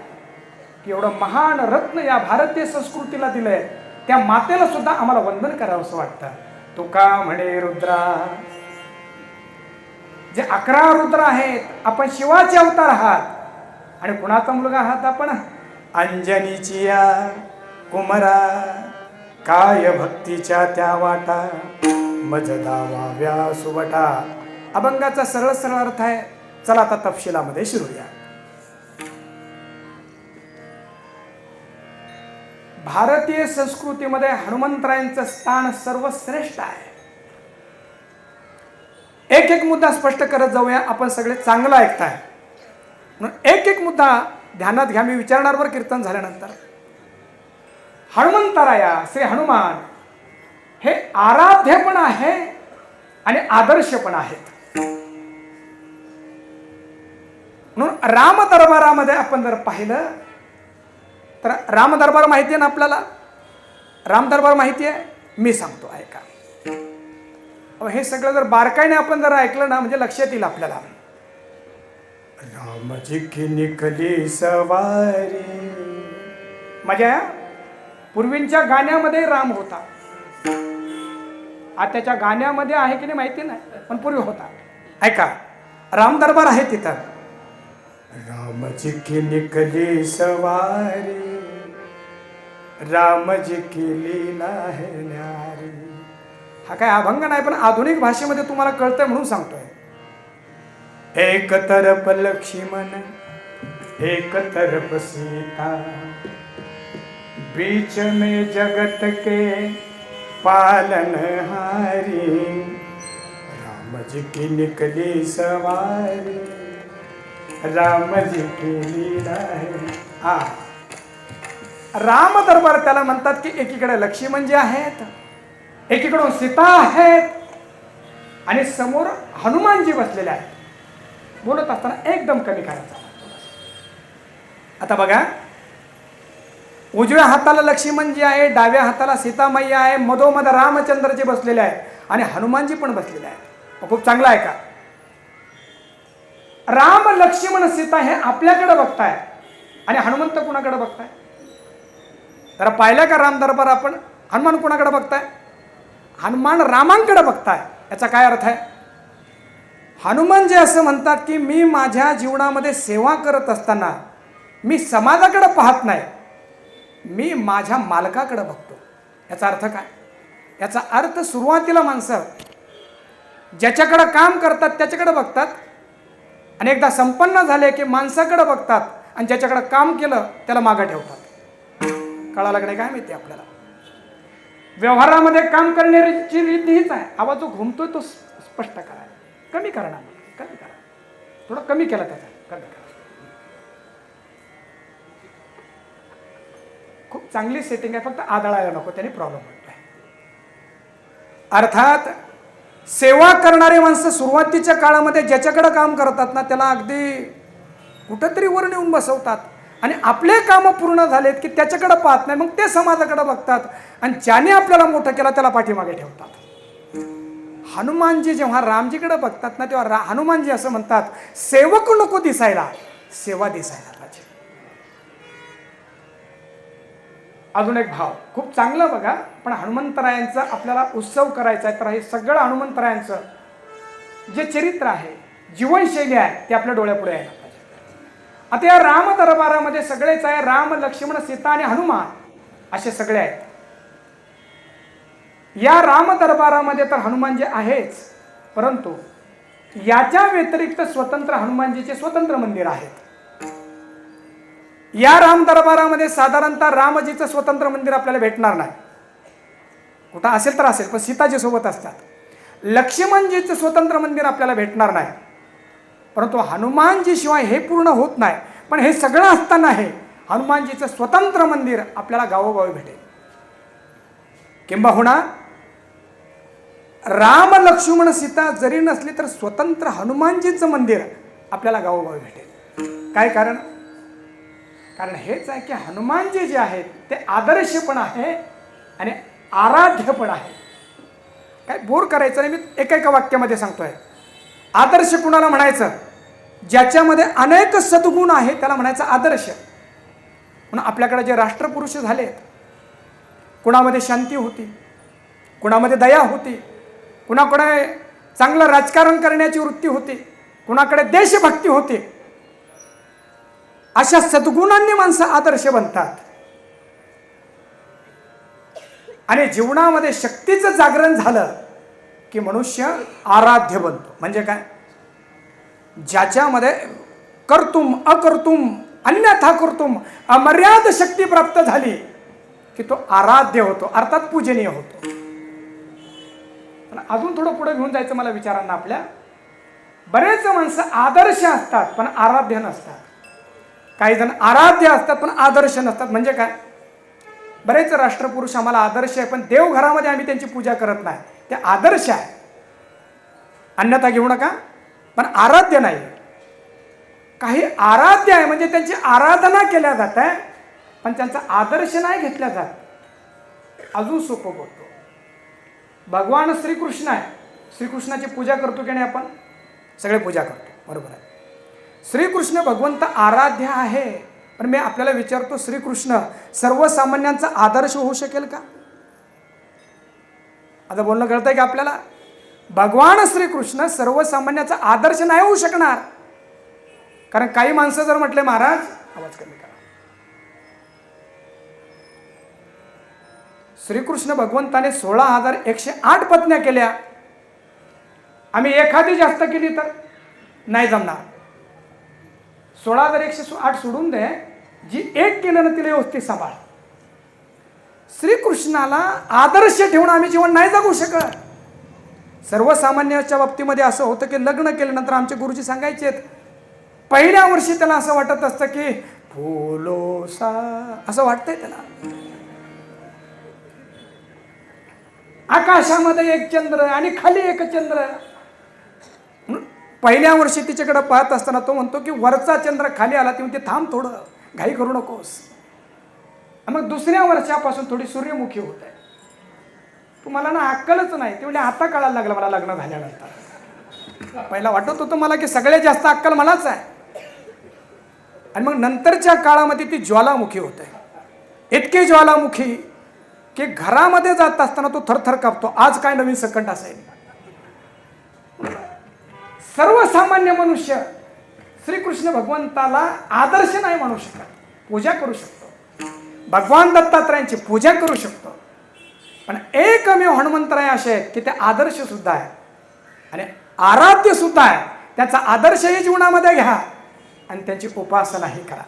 की एवढं महान रत्न या भारतीय संस्कृतीला दिलंय, त्या मातेला सुद्धा आम्हाला वंदन करावं असं वाटतं. तुका म्हणे रुद्रा. जे 11 रुद्र आहेत, आपण शिवाचे अवतार आहात. आणि कुणाचा मुलगा आहात आपण? अंजनीची या कुमरा. काय भक्तीच्या त्या वाटा मजदाव्या सुवटा. अभंगाचा सरळ सरळ अर्थ आहे. चला आता तपशिलामध्ये शिरूया. भारतीय संस्कृतीमध्ये हनुमंतरायांचं स्थान सर्वश्रेष्ठ आहे. एक एक मुद्दा स्पष्ट करत जाऊया. आपण सगळे चांगलं ऐकताय म्हणून एक एक मुद्दा ध्यानात घ्या. मी विचारणार वर कीर्तन झाल्यानंतर. हनुमंतराया श्री हनुमान हे आराध्य पण आहे आणि आदर्श पण आहेत. म्हणून राम दरबारामध्ये आपण जर पाहिलं तर राम दरबार माहिती आहे ना आपल्याला? राम दरबार माहिती आहे? मी सांगतो ऐका. हे सगळं जर बारकाईने आपण जर ऐकलं ना म्हणजे लक्षात येईल आपल्याला. रामजी की निकली सवारी. माझ्या पूर्वींच्या गाण्यामध्ये राम होता. आताच्या गाण्यामध्ये आहे की नाही माहिती नाही, पण पूर्वी होता. ऐका, राम दरबार आहे तिथं. रामजी की निकली सवारी, रामजी की लीला है न्यारी. हा काय अभंग नाही, पण आधुनिक भाषेमध्ये तुम्हाला कळतंय म्हणून सांगतोय. एक तरफ लक्ष्मण, एक तरफ सीता, बीच में जगत के पालनहारी, राम जी की निकली सवारी, राम जी की लीला है. राम दरबार त्याला म्हणतात की एकीकडे लक्ष्मण जे आहेत, एकीकडून सीता आहेत आणि समोर हनुमानजी बसलेले आहेत. बोलत असताना एकदम कमी करायचा. आता बघा, उजव्या हाताला लक्ष्मणजी आहे, डाव्या हाताला सीतामाई आहे, मधोमध रामचंद्रजी बसलेले आहेत आणि हनुमानजी पण बसलेले आहेत. खूप चांगला आहे का? राम लक्ष्मण सीता हे आपल्याकडे बघताय आणि हनुमंत कुणाकडे बघताय? जरा पाहिलं का राम दरबार आपण? हनुमान कुणाकडे बघताय? हनुमान रामांकडे बघताय. याचा काय अर्थ आहे? हनुमान जे असं म्हणतात की मी माझ्या जीवनामध्ये सेवा करत असताना मी समाजाकडे पाहत नाही, मी माझ्या मालकाकडे बघतो. याचा अर्थ काय? याचा अर्थ सुरुवातीला माणसं ज्याच्याकडे काम करतात त्याच्याकडे बघतात आणि एकदा संपन्न झाले की माणसाकडे बघतात आणि ज्याच्याकडे काम केलं त्याला मागे ठेवतात. कळालं की नाही काय माहिती आपल्याला? व्यवहारामध्ये काम करण्याची रीती हीच आहे. आवाज जो घुमतोय तो स्पष्ट करा, कमी करा ना, कमी करा, थोडं कमी केलं त्याचा, कमी करा. खूप चांगली सेटिंग आहे, फक्त आदळायला नको, त्याने प्रॉब्लेम होतोय. अर्थात सेवा करणारे माणसं सुरुवातीच्या काळामध्ये ज्याच्याकडे काम करतात ना त्याला अगदी कुठंतरी वर नेऊन बसवतात आणि आपले कामं पूर्ण झालेत की त्याच्याकडे पाहत नाही, मग ते समाजाकडे बघतात आणि ज्याने आपल्याला मोठं केलं त्याला पाठीमागे ठेवतात. हनुमानजी जेव्हा रामजीकडे बघतात ना तेव्हा हनुमानजी असं म्हणतात, सेवक नको दिसायला, सेवा दिसायला पाहिजे. अजून एक भाव खूप चांगलं बघा, पण हनुमंतरायांचा आपल्याला उत्सव करायचा आहे तर हे सगळं हनुमंतरायांचं जे चरित्र आहे, जीवनशैली आहे, ते आपल्या डोळ्यापुढे यायला पाहिजे. आता या राम दरबारामध्ये सगळेच आहे, राम लक्ष्मण सीता आणि हनुमान असे सगळे आहेत. या राम दरबारामध्ये तर हनुमानजी आहेच, परंतु याच्या व्यतिरिक्त स्वतंत्र हनुमानजीचे स्वतंत्र मंदिर आहेत. या राम दरबारामध्ये साधारणतः रामजीचं स्वतंत्र मंदिर आपल्याला भेटणार नाही. कुठं असेल तर असेल, पण सीताजी सोबत असतात. लक्ष्मणजीचं स्वतंत्र मंदिर आपल्याला भेटणार नाही, परंतु हनुमानजी शिवाय हे पूर्ण होत नाही. पण हे सगळं असताना हे हनुमानजीचं स्वतंत्र मंदिर आपल्याला गावोगावी भेटेल. किंबहुना राम लक्ष्मण सीता जरी नसली तर स्वतंत्र हनुमानजीचं मंदिर आपल्याला गावोगावी भेटेल. काय कारण? कारण हेच आहे की हनुमानजी जे आहेत ते आदर्श पण आहे आणि आराध्य पण आहे. काय बोर करायचं नाही, मी एका वाक्यामध्ये सांगतोय. आदर्श कुणाला म्हणायचं? ज्याच्यामध्ये अनेक सद्गुण आहेत त्याला म्हणायचं आदर्श. म्हणून आपल्याकडे जे राष्ट्रपुरुष झाले, कुणामध्ये शांती होती, कुणामध्ये दया होती, कुणाकडे चांगलं राजकारण करण्याची वृत्ती होती, कुणाकडे देशभक्ती होती, अशा सद्गुणांनी माणसं आदर्श बनतात. आणि जीवनामध्ये शक्तीचं जागरण झालं की मनुष्य आराध्य बनतो. म्हणजे काय? ज्याच्यामध्ये कर्तुम अकर्तुम अन्यथा कर्तुम अमर्याद शक्ती प्राप्त झाली की तो आराध्य होतो, अर्थात पूजनीय होतो. पण अजून थोडं पुढे घेऊन जायचं मला विचारांना. आपल्या बरेच माणसं आदर्श असतात पण आराध्य नसतात. काही जण आराध्य असतात पण आदर्श नसतात. म्हणजे काय? बरेच राष्ट्रपुरुष आम्हाला आदर्श आहे, पण देवघरामध्ये आम्ही त्यांची पूजा करत नाही, ते आदर्श आहे, अन्यथा घेऊ नका, पण आराध्य नाही. काही आराध्य आहे म्हणजे त्यांची आराधना केल्या जात आहे, पण त्यांचा आदर्श नाही घेतला जात. अजून सोपं बोलतो. भगवान श्रीकृष्ण आहे, श्रीकृष्णाची पूजा करतो की नाही आपण? सगळे पूजा करतो, बरोबर आहे. श्रीकृष्ण भगवंत आराध्य आहे, पण मी आपल्याला विचारतो, श्रीकृष्ण सर्वसामान्यांचा आदर्श होऊ शकेल का? आता बोलणं कळतंय का आपल्याला? भगवान श्रीकृष्ण सर्वसामान्याचा आदर्श नाही होऊ शकणार. कारण काही माणसं जर म्हटले, महाराज आवाज कमी करा, श्रीकृष्ण भगवंताने 16,108 पत्न्या केल्या, आम्ही एखादी जास्त केली तर नाही जमणार. 16,108 सोडून दे, जी एक केलं ना तिला व्यवस्थित सांभाळ. श्रीकृष्णाला आदर्श ठेवून आम्ही जीवन नाही जगू शकत. सर्वसामान्याच्या बाबतीमध्ये असं होतं की लग्न केल्यानंतर आमचे गुरुजी सांगायचे, पहिल्या वर्षी त्याला असं वाटत असतं की फुलोसा, असं वाटतंय त्याला. आकाशामध्ये एक चंद्र आणि खाली एक चंद्र. पहिल्या वर्षी तिच्याकडे पाहत असताना तो म्हणतो की वरचा चंद्र खाली आला, ती म्हणते थांब थोडं, घाई करू नकोस. मग दुसऱ्या वर्षापासून थोडी सूर्यमुखी होत आहे. तुम्हाला ना अक्कलच नाही. ते म्हणजे आता कळायला लागलं मला लग्न झाल्यानंतर. पहिला वाटत होतं मला की सगळ्यात जास्त अक्कल मलाच आहे, आणि मग नंतरच्या काळामध्ये ती ज्वालामुखी होते, इतकी ज्वालामुखी की घरामध्ये जात असताना तो थरथर कापतो. आज काय नवीन सकंट असेल. सर्वसामान्य मनुष्य श्रीकृष्ण भगवंताला आदर्श नाही म्हणू शकत, पूजा करू शकतो, भगवान दत्तात्रयांची पूजा करू शकतो, पण एकमेव हनुमंतराय असे आहेत की ते आदर्श सुद्धा आहे आणि आराध्य सुद्धा आहे. त्याचा आदर्शही जीवनामध्ये घ्या आणि त्याची उपासनाही करा.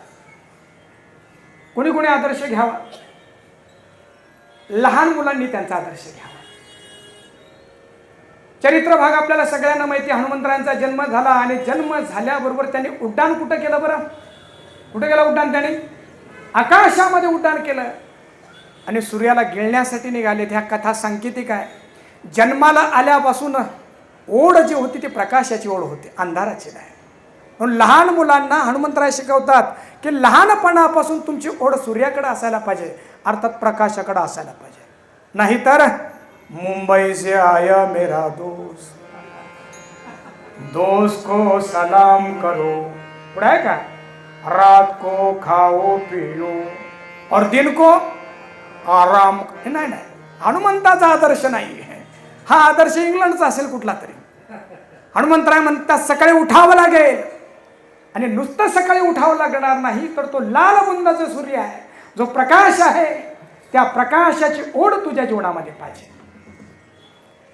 कोणी कोणी आदर्श घ्यावा? लहान मुलांनी त्यांचा आदर्श घ्यावा. चरित्र भाग आपल्याला सगळ्यांना माहिती. हनुमंतरायांचा जन्म झाला आणि जन्म झाल्याबरोबर त्यांनी उड्डाण कुठं केलं बरं? कुठं केलं उड्डाण? त्यांनी आकाशामध्ये उड्डाण केलं आणि सूर्याला गिळण्यासाठी निघाले. ह्या कथा सांकेतिक आहे. जन्माला आल्यापासून ओढ जी होती ती प्रकाशाची ओढ होती, अंधाराची नाही. म्हणून लहान मुलांना हनुमंतराय शिकवतात की लहानपणापासून तुमची ओढ सूर्याकडे असायला पाहिजे, अर्थात प्रकाशाकडे असायला पाहिजे. नाहीतर मुंबई से आया मेरा दोस्त, दोस्त को सलाम करो, पुढे आहे का, रात को खाओ पियो और दिन को आराम. नाही नाही, हनुमंताचा आदर्श नाही आहे हा. आदर्श इंग्लंडचा असेल कुठला तरी. हनुमंतराय म्हणतात सकाळी उठावं लागेल, आणि नुसतं सकाळी उठावं लागणार नाही तर तो लाल बुंदाचा सूर्य आहे, जो प्रकाश आहे, त्या प्रकाशाची ओढ तुझ्या जीवनामध्ये पाहिजे.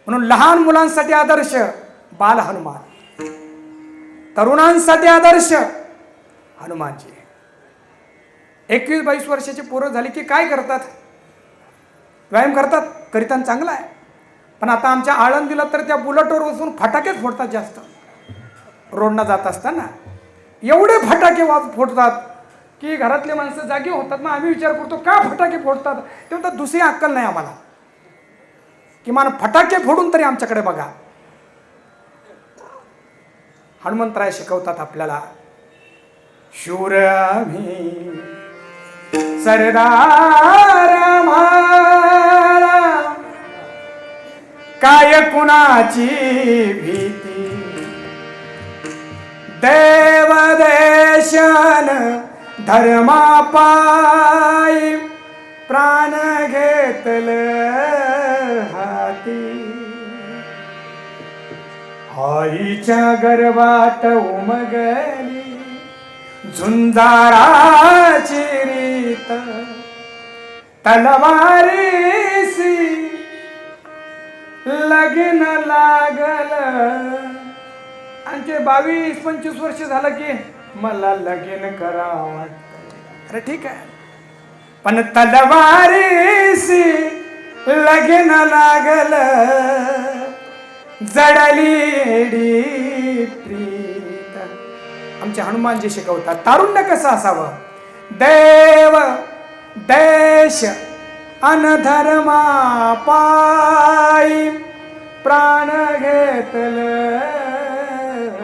म्हणून लहान मुलांसाठी आदर्श बाल हनुमान, तरुणांसाठी आदर्श हनुमानजी. 21-22 वर्षाची पोरं झाली की काय करतात? व्यायाम करतात, करीताना चांगला आहे, पण आता आमच्या आळंदीला तर त्या बुलेटवर बसून फटाकेच फोडतात. जास्त रोडनं जात असताना एवढे फटाके फोडतात की घरातले माणसं जागी होतात. मग आम्ही विचार करतो का फटाके फोडतात? ते म्हणतात दुसरी अक्कल नाही आम्हाला, किमान फटाके फोडून तरी आमच्याकडे बघा. हनुमंतराय शिकवतात आपल्याला, शूर आम्ही सरदार आम्हाला काय कुणाची भीती, देव देशन धर्मापायी प्राण घेतल हाती, आईच्या गर्भात उमगली झुंजाराची रीत, तलवारीसी लगीन लागल. आणखी 22-25 वर्ष झालं की मला लगीन करावं वाटतं. अरे ठीक आहे, पण तलवारीसी लगीन लागल, जडली प्रीत. आमचे हनुमानजी शिकवतात तारुण्य कसं असावं. देव देश अनधर्मा पायी प्राण घेतल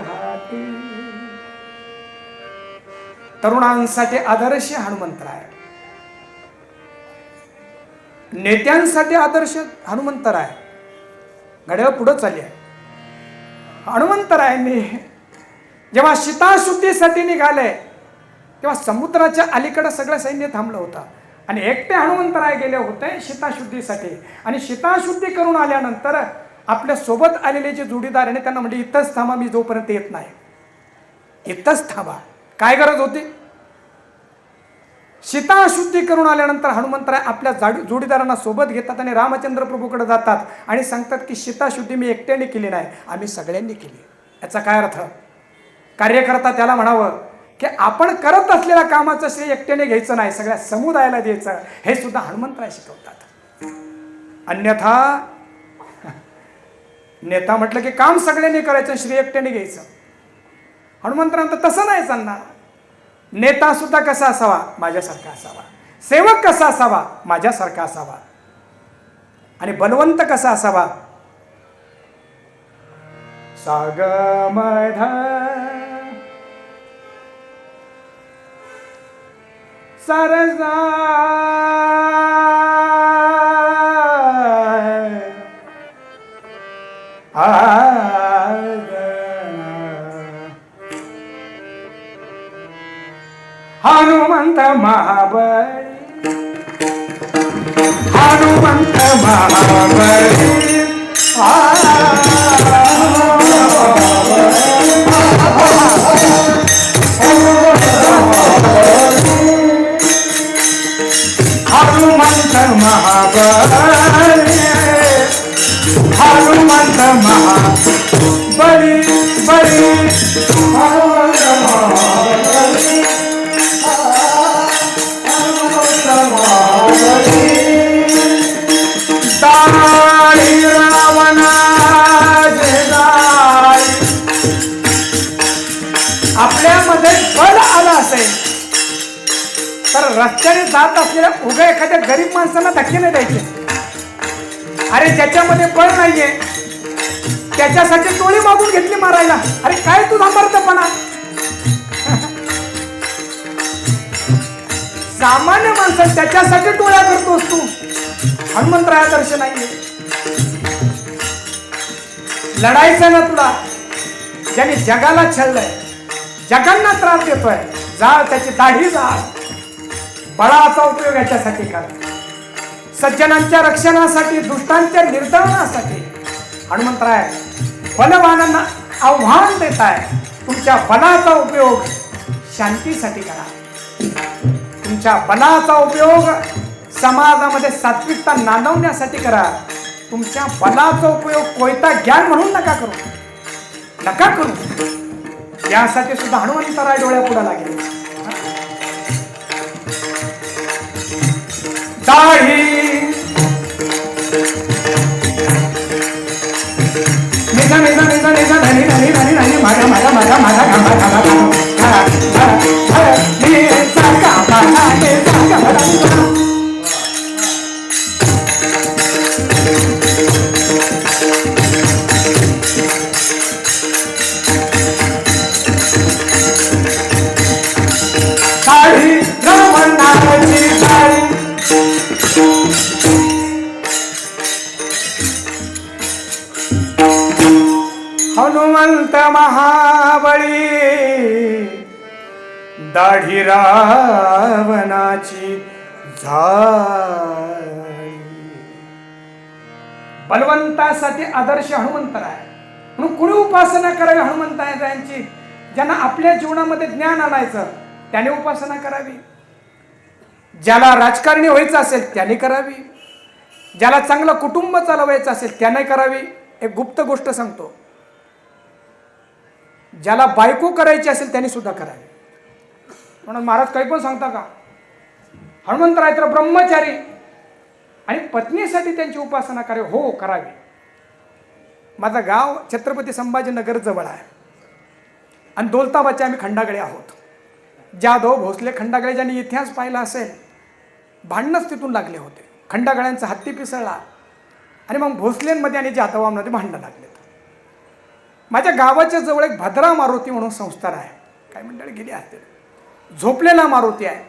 हाती. तरुणांसाठी आदर्श हनुमंतराय, नेत्यांसाठी आदर्श हनुमंतराय. घड्याळ पुढं चालली आहे. हनुमंतरायांनी जेव्हा सीताशुद्धीसाठी निघाले तेव्हा समुद्राच्या अलीकडे सगळं सैन्य थांबलं होतं आणि एकटे हनुमंतराय गेले होते सीताशुद्धीसाठी. आणि सीताशुद्धी करून आल्यानंतर आपल्या सोबत आलेले जे जोडीदार आहे त्यांना म्हणजे इथंच थांबा, मी जोपर्यंत येत नाही इथंच थांबा. काय गरज होती? सीताशुद्धी करून आल्यानंतर हनुमंतराय आपल्या जोडीदारांना सोबत घेतात आणि रामचंद्र प्रभूकडे जातात आणि सांगतात की सीताशुद्धी मी एकट्याने केली नाही, आम्ही सगळ्यांनी केली. याचा काय अर्थ? कार्यकर्ता त्याला म्हणावं की आपण करत असलेल्या कामाचं श्रेय एकट्याने घ्यायचं नाही, सगळ्या समुदायाला द्यायचं. हे सुद्धा हनुमंतराय शिकवतात. अन्यथा नेता म्हटलं की काम सगळ्यांनी करायचं, श्रेय एकट्याने घ्यायचं. हनुमंतरायांचं तसं नाही चालणार. नेता सुद्धा कसा असावा? माझ्यासारखा असावा. सेवक कसा असावा? माझ्यासारखा असावा. आणि बलवंत कसा असावा? सागमध सरजा आग हनुमंत महाबळी हनुमंत महाबळी हनुमंत महाबळी हनुमंत महाबळी बळी हनुमंत महाबळी हनुमंत महाबळी दाढी रावणाचे दाढी. आपल्यामध्ये बल आला असेल तर रस्त्याने जात असलेल्या उभ्या एखाद्या गरीब माणसाला धक्के नाही द्यायचे. अरे ज्याच्यामध्ये बळ नाहीये त्याच्यासाठी टोळी मागून घेतली मारायला. अरे काय तुझा मर्दपणा. सामान्य माणसं त्याच्यासाठी टोळ्या करतोस तू. हनुमंतरायादर्श नाहीये. लढायचं ना तुला. ज्याने जगाला छळलंय जगांना त्रास देतोय जाळ त्याची दाढी जाळ. बळाचा उपयोग याच्यासाठी करा. सज्जनांच्या रक्षणासाठी दुष्टांच्या निर्दारणासाठी हनुमंतराय बलवानांना आव्हान देत आहे. तुमच्या बलाचा उपयोग शांतीसाठी करा. तुमच्या बलाचा उपयोग समाजामध्ये सात्विकता नांदवण्यासाठी करा. तुमच्या बलाचा उपयोग कोयता ज्ञान म्हणून नका करू. नका करू. यासाठी सुद्धा हनुमंतराय डोळ्या पुढे लागेल. दाढी निजा निजा निजा निजा धनी धनी धनी धनी माझा माझा माझा माझा घामा घामा साडी रमणाची साडी हनुमंत महाबळी दाढी रावणाची झाडी. बलवंतासाठी आदर्श हनुमंतराय. म्हणून कुणी उपासना करावी हनुमंतायांची. ज्यांना आपल्या जीवनामध्ये ज्ञान आणायचं त्याने उपासना करावी. ज्याला राजकारणी व्हायचं असेल त्याने करावी. ज्याला चांगलं कुटुंब चालवायचं असेल त्याने करावी. एक गुप्त गोष्ट सांगतो. ज्याला बायको करायची असेल त्यांनी सुद्धा करावी. म्हणून महाराज काही पण सांगता का. हनुमंतराय तर ब्रह्मचारी आणि पत्नीसाठी त्यांची उपासना करावी. हो करावी. माझं गाव छत्रपती संभाजीनगर जवळ आहे आणि दौलताबादचे आम्ही खंडागळे आहोत. जाधव भोसले खंडागळे ज्यांनी इतिहास पाहिला असेल भांडणच तिथून लागले होते. खंडागळ्यांचा हत्ती पिसळला आणि मग भोसलेंमध्ये आणि जाधवांमध्ये भांडणं लागले. माझ्या गावाच्या जवळ एक भद्रा मारुती म्हणून संस्थान आहे. काही मंडळी गेली असतील. झोपलेला मारुती आहे.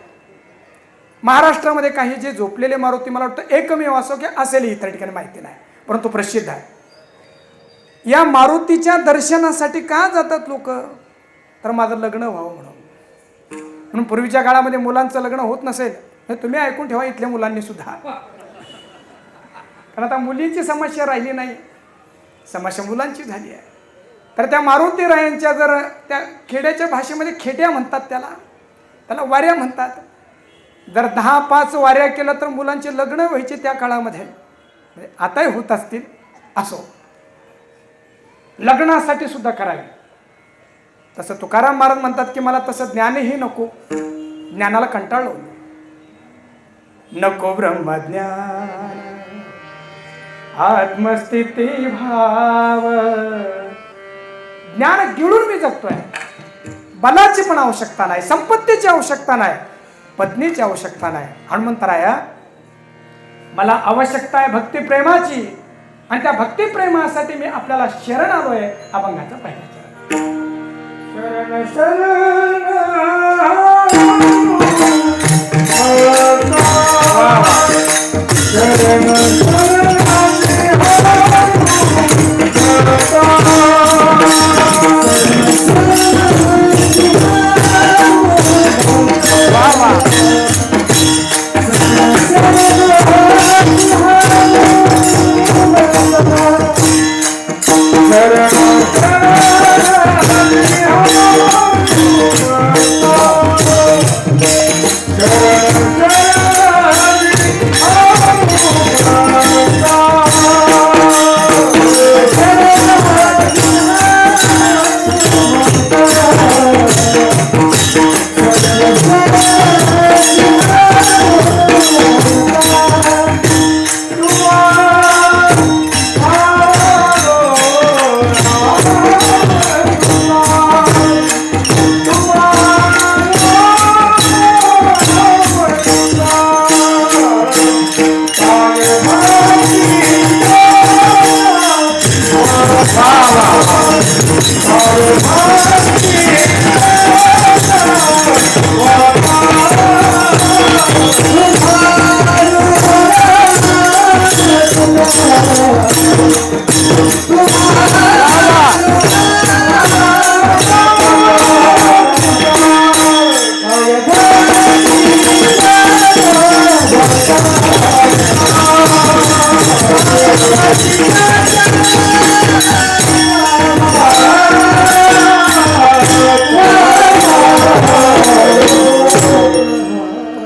महाराष्ट्रामध्ये काही जे झोपलेले मारुती मला वाटतं एकमेव असो की असेल इतर ठिकाणी माहिती नाही परंतु प्रसिद्ध आहे. या मारुतीच्या दर्शनासाठी का जातात लोक तर माझं लग्न व्हावं म्हणून. म्हणून पूर्वीच्या काळामध्ये मुलांचं लग्न होत नसेल हे तुम्ही ऐकून ठेवा इथल्या मुलांनी सुद्धा. कारण आता मुलींची समस्या राहिली नाही. समस्या मुलांची झाली आहे. तर त्या मारुती रायांच्या जर त्या खेड्याच्या भाषेमध्ये खेड्या म्हणतात त्याला वाऱ्या म्हणतात. जर 10-5 वाऱ्या केलं तर मुलांचे लग्न व्हायचे त्या काळामध्ये. म्हणजे आताही होत असतील असो. लग्नासाठी सुद्धा करावे. तसं तुकाराम महाराज म्हणतात की मला तसं ज्ञानही नको. ज्ञानाला कंटाळलो नको. ब्रह्मज्ञान आत्मस्थिती भाव ज्ञान गिळून मी जगतोय. बलाची पण आवश्यकता नाही. संपत्तीची आवश्यकता नाही. पत्नीची आवश्यकता नाही. हनुमंतराया मला आवश्यकता आहे भक्ती प्रेमाची आणि त्या भक्ती प्रेमासाठी मी आपल्याला शरण आलोय. अभंगाचा पहिला चरण. शरण शरण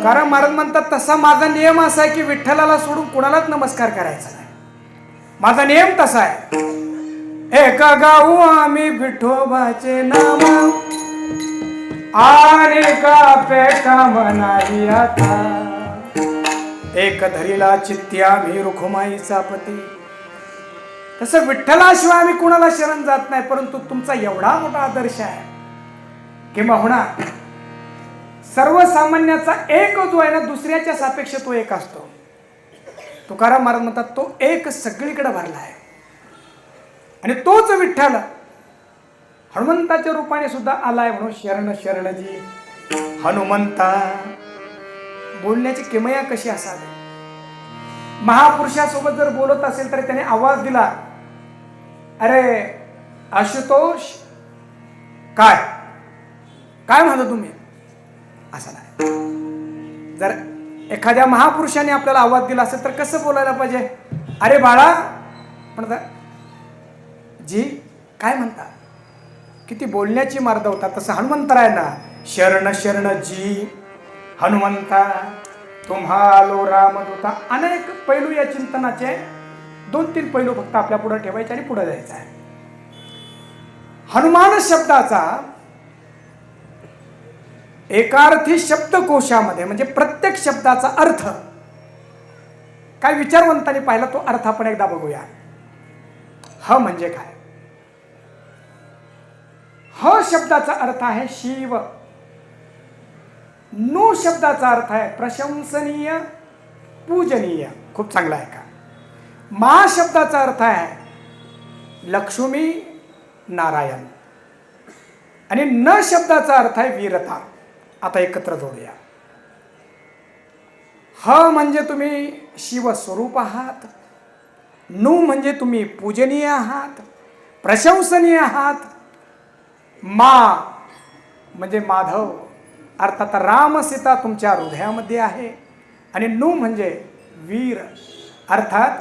कारण महाराज म्हणतात तसा माझा नियम असा आहे की विठ्ठलाला सोडून कुणालाच नमस्कार करायचा नाही. माझा नियम तसा आहे, एका गाऊ आम्ही विठोबाचे नाम आणि का पेका म्हणाई आता, एक धरीला चित्ती आम्ही रुखुमाईचा पती. तसं विठ्ठलाशिवाय आम्ही कुणाला शरण जात नाही. परंतु तुमचा एवढा मोठा आदर्श आहे की म्हणा सर्वसामान्याचा एक जो आहे ना दुसऱ्याच्या सापेक्ष तो एक असतो. तुकाराम महाराज म्हणतात तो एक सगळीकडे भरला आहे. आणि तोच विठ्ठल हनुमंताच्या रूपाने सुद्धा आलाय. म्हणून शरण शरणजी हनुमंता. बोलण्याची किमया कशी असावी. महापुरुषासोबत जर बोलत असेल तर त्याने आवाज दिला, अरे आशुतोष काय काय म्हणता तुम्ही, असं नाही. जर एखाद्या महापुरुषाने आपल्याला आवाज दिला असेल तर कसं बोलायला पाहिजे, अरे बाळा म्हणता जी काय म्हणता. किती बोलण्याची मार्ग होता. तसं हनुमंतरायांना शरण शरण जी हनुमंता तुम्हालो रामदूता. अनेक पैलू या चिंतनाचे, 2-3 पैलू फक्त आपल्या पुढे ठेवायचे आणि पुढे जायचं आहे. हनुमान शब्दाचा एकार्थी शब्दकोशामध्ये म्हणजे प्रत्येक शब्दाचा अर्थ काय विचारवंतांनी पाहिला तो अर्थ आपण एकदा बघूया. ह म्हणजे काय. ह शब्दाचा अर्थ आहे शिव. नु शब्दाचा अर्थ आहे प्रशंसनीय पूजनीय. खूप चांगला आहे का. मा शब्दाचा अर्थ आहे लक्ष्मी नारायण. आणि न शब्दाचा अर्थ आहे वीरता. आता एकत्र जोडूया. ह म्हणजे तुम्ही शिवस्वरूप आहात. नु म्हणजे तुम्ही पूजनीय आहात, प्रशंसनीय आहात. मा म्हणजे माधव, अर्थात राम सीता तुमच्या हृदयामध्ये आहे. आणि नु म्हणजे वीर, अर्थात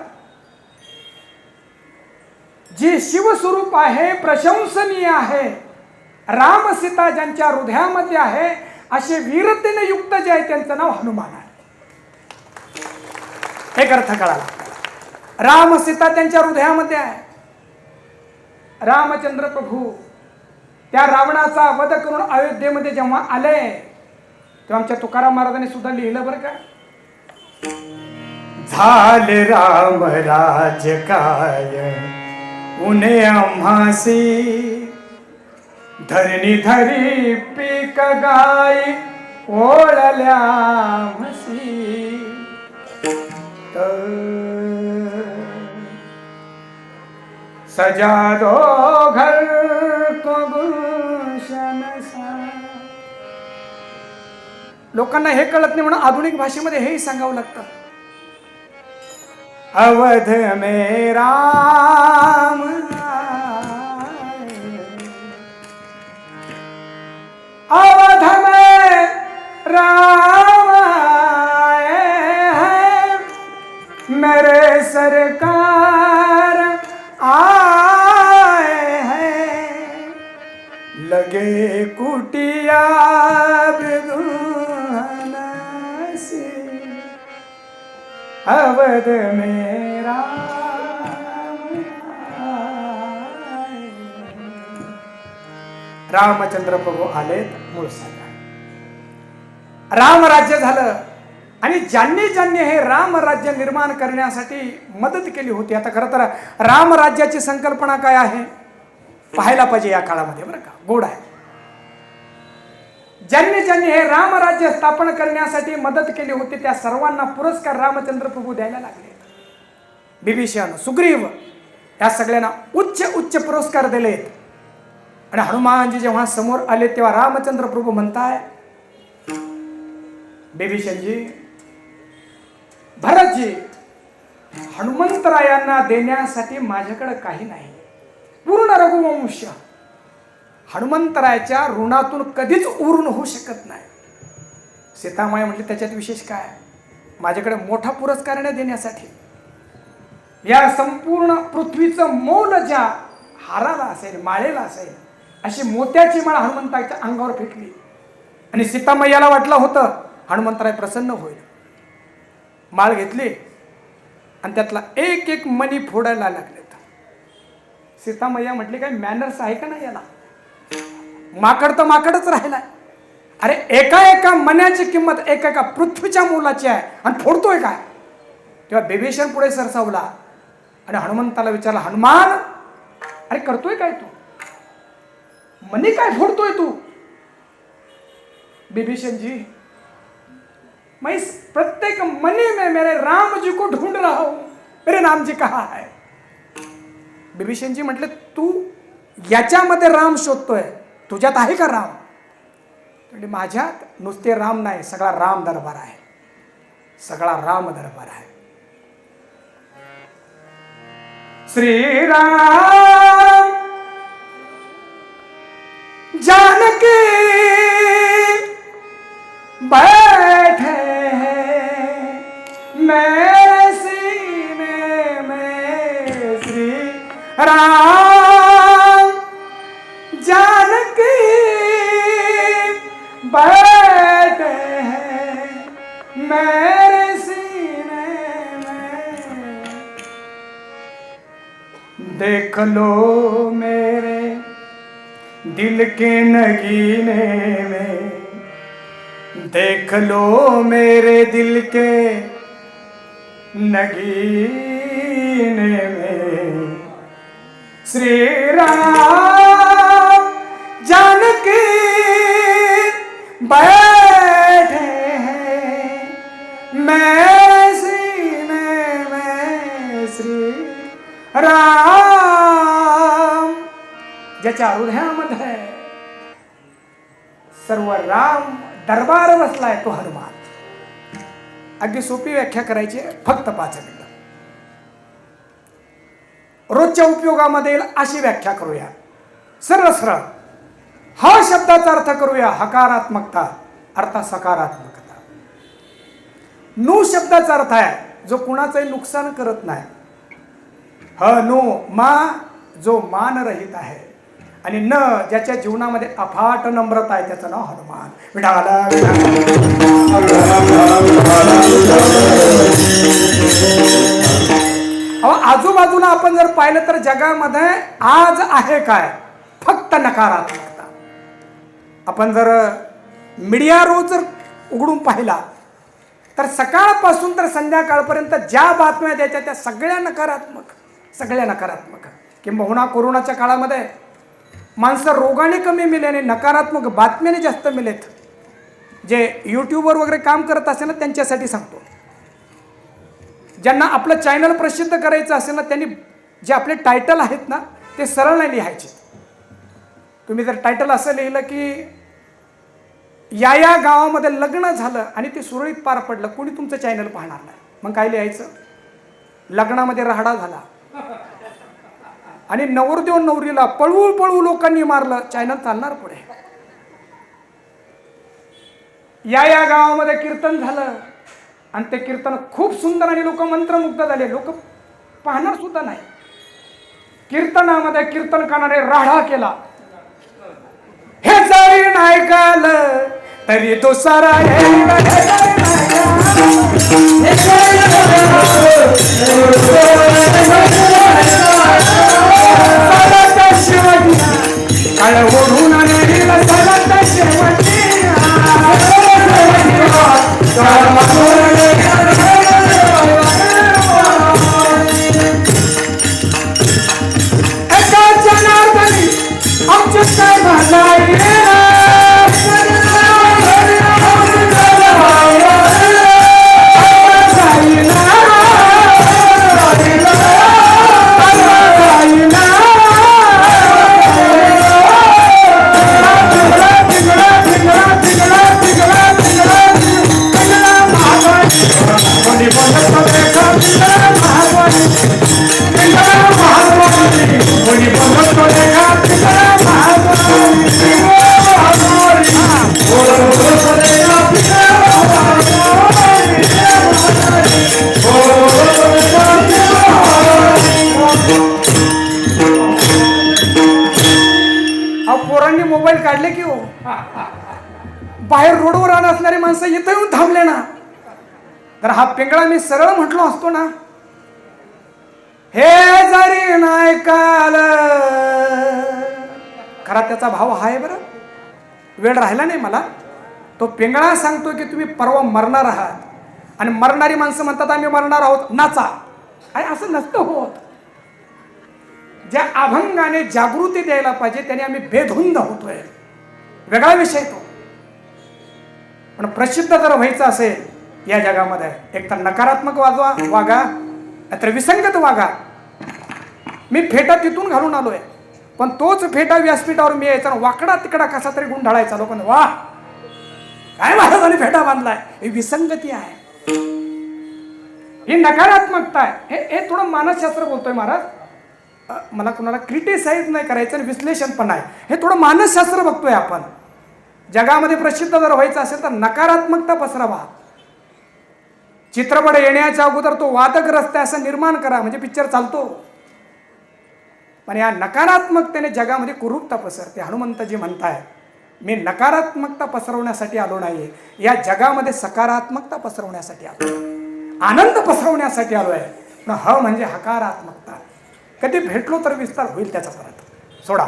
जे शिवस्वरूप आहे, प्रशंसनीय आहे, राम सीता ज्यांच्या हृदयामध्ये आहे, असे वीरतेने युक्त जे आहे त्यांचं नाव हनुमान आहे. एक अर्थ कळाला. राम सीता त्यांच्या हृदयामध्ये आहे. रामचंद्र प्रभू त्या रावणाचा वध करून अयोध्येमध्ये जेव्हा आले तेव्हा आमच्या तुकाराम महाराजांनी सुद्धा लिहिलं बरं का, झाले राम राज काय उन्हे आम्हासी, धरणी धरी पीक गाय ओळल्या म्हशी. सजा दो घर को गुलशन सा. लोकांना हे कळत नाही म्हणून आधुनिक भाषेमध्ये हेही सांगावं लागतं. अवध में राम अवध में राम आए हैं, मेरे सरकार आए अवध में रामचंद्र प्रभू आलेत मूळ सागर. रामराज्य झालं आणि ज्यांनी ज्यांनी हे रामराज्य निर्माण करण्यासाठी मदत केली होती. आता खरं तर रामराज्याची संकल्पना काय आहे पाहायला पाहिजे या काळामध्ये, बरं का, गोड आहे. ज्यांनी ज्यांनी हे रामराज्य स्थापन करण्यासाठी मदत केली होती त्या सर्वांना पुरस्कार रामचंद्र प्रभू द्यायला लागले. विभीषण, सुग्रीव या सगळ्यांना उच्च उच्च पुरस्कार दिलेत. आणि हनुमानजी जेव्हा समोर आले तेव्हा रामचंद्र प्रभू म्हणताय, विभीषणजी, भरतजी, हनुमंतरायांना देण्यासाठी माझ्याकडे काही नाही. पूर्ण रघुवंश हनुमंतरायाच्या ऋणातून कधीच उरून होऊ शकत नाही. सीतामाई म्हटली त्याच्यात विशेष काय, माझ्याकडे मोठा पुरस्कार नाही देण्यासाठी. या संपूर्ण पृथ्वीचं मोल ज्या हाराला असेल, माळेला असेल, अशी मोत्याची माळ हनुमंताच्या अंगावर फेकली. आणि सीतामय्याला वाटलं होतं हनुमंतराय प्रसन्न होईल. माळ घेतली आणि त्यातला एक एक मणी फोडायला लागलेत. सीतामय्या म्हटली काय मॅनर्स आहे का नाही याला, माकड तर माकडच राहिलाय. अरे एका एका मण्याची किंमत एका एका पृथ्वीच्या मोलाची आहे आणि फोडतोय काय. तेव्हा विभीषण पुढे सरसावला आणि हनुमंताला विचारला, हनुमान अरे करतोय काय तू, मनी काय फोडतोय तू. विभीषण जी, मैं प्रत्येक मनी में मेरे राम जी को ढूंढ रहा हूं, मेरे नाम जी कहा है. विभीषण जी म्हटले, तू याच्यामध्ये राम शोधतोय, तुझ्यात आहे का राम. म्हणजे माझ्यात नुसते राम नाही, सगळा राम दरबार आहे, सगळा राम दरबार आहे. श्रीराम जानकी बैठे हैं मेरे सीने में. श्री राम जानकी बैठे हैं मेरे सीने में. देख लो मेरे दिल के नगीने में, देख लो मेरे दिल के नगीने में. श्री राम जानकी बैठे हैं मेरे सीने में. श्री राम ज्याच्या हृदयामध्ये सर्व राम दरबार बसलाय तो हनुमान. अगदी सोपी व्याख्या करायची, फक्त 5 मिनिटं. रोजच्या उपयोगामध्ये अशी व्याख्या करूया, सरळ सरळ. ह शब्दाचा अर्थ करूया हकारात्मकता, अर्थात सकारात्मकता. नु शब्दाचा अर्थ आहे जो कुणाचंही नुकसान करत नाही. ह नो मा जो मानरहित आहे. आणि न ज्याच्या जीवनामध्ये अफाट नम्रता आहे त्याचं नाव हनुमान. आजूबाजूला आपण जर पाहिलं तर जगामध्ये आज आहे काय, फक्त नकारात्मकता. आपण जर मीडिया रोज जर उघडून पाहिला तर सकाळपासून तर संध्याकाळपर्यंत ज्या बातम्या द्यायच्या त्या सगळ्या नकारात्मक, सगळ्या नकारात्मक. किंबहुना कोरोनाच्या काळामध्ये माणसं रोगाने कमी मिले आणि नकारात्मक बातम्याने जास्त मिलेत. जे यूट्यूबवर वगैरे काम करत असेल ना त्यांच्यासाठी सांगतो. ज्यांना आपलं चॅनल प्रसिद्ध करायचं असेल ना त्यांनी जे आपले टायटल आहेत ना ते सरळ नाही लिहायचे. तुम्ही जर टायटल असं लिहिलं की या या गावामध्ये लग्न झालं आणि ते सुरळीत पार पडलं, कोणी तुमचं चॅनल पाहणार नाही. मग काय लिहायचं, लग्नामध्ये राहडा झाला आणि नवरदेव नवरीला पळवू पळवू लोकांनी मारलं, चॅनल चालणार पुढे. या या गावामध्ये कीर्तन झालं आणि ते कीर्तन खूप सुंदर आणि लोक मंत्रमुग्ध झाले, लोक पाहणार सुद्धा नाही. कीर्तनामध्ये कीर्तन करणारे राडा केला, हे जरी नाही काल तरी दुसरा काळ ओढून आमच्या काय भलाई पोरांनी मोबाईल काढले की हो बाहेर रोडवर आण असणारी माणसं इथं येऊन थांबले ना. तर हा पिंगळा मी सरळ म्हटलो असतो ना, हे जरी नाही काल, खरा त्याचा भाव आहे बरं, वेळ राहिला नाही मला. तो पिंगळा सांगतो की तुम्ही परवा मरणार आहात आणि मरणारी माणसं म्हणतात आम्ही मरणार आहोत, नाचा. आणि असं नसतं होत. ज्या अभंगाने जागृती द्यायला पाहिजे त्याने आम्ही बेधुंद होतोय, वेगळा विषय तो. पण प्रसिद्ध जर व्हायचं असेल या जगामध्ये, एक तर नकारात्मक वागा, नाहीतर विसंगत वागा. मी फेटा तिथून घालून आलोय, पण तोच फेटा व्यासपीठावर मी यायचा वाकडा तिकडा कसा तरी गुंडाळायचा. लोकांना वा काय महाराजांनी फेटा बांधलाय, ही विसंगती आहे, ही नकारात्मकता आहे. हे थोडं मानसशास्त्र बोलतोय महाराज, मला कुणाला क्रिटिसाइज नाही करायचं आणि विश्लेषण पण आहे. हे थोडं मानसशास्त्र बघतोय आपण. जगामध्ये प्रसिद्ध जर व्हायचं असेल तर नकारात्मकता पसरवा. चित्रपट येण्याच्या अगोदर तो वादग्रस्त असं निर्माण करा, म्हणजे पिक्चर चालतो. पण या नकारात्मकतेने जगामध्ये कुरूपता पसरते. हनुमंतजी म्हणताय मी नकारात्मकता पसरवण्यासाठी आलो नाही, या जगामध्ये सकारात्मकता पसरवण्यासाठी आलो, आनंद पसरवण्यासाठी आलो आहे. पण ह म्हणजे हकारात्मकता. कधी भेटलो तर विस्तार होईल त्याचा. परत सोडा.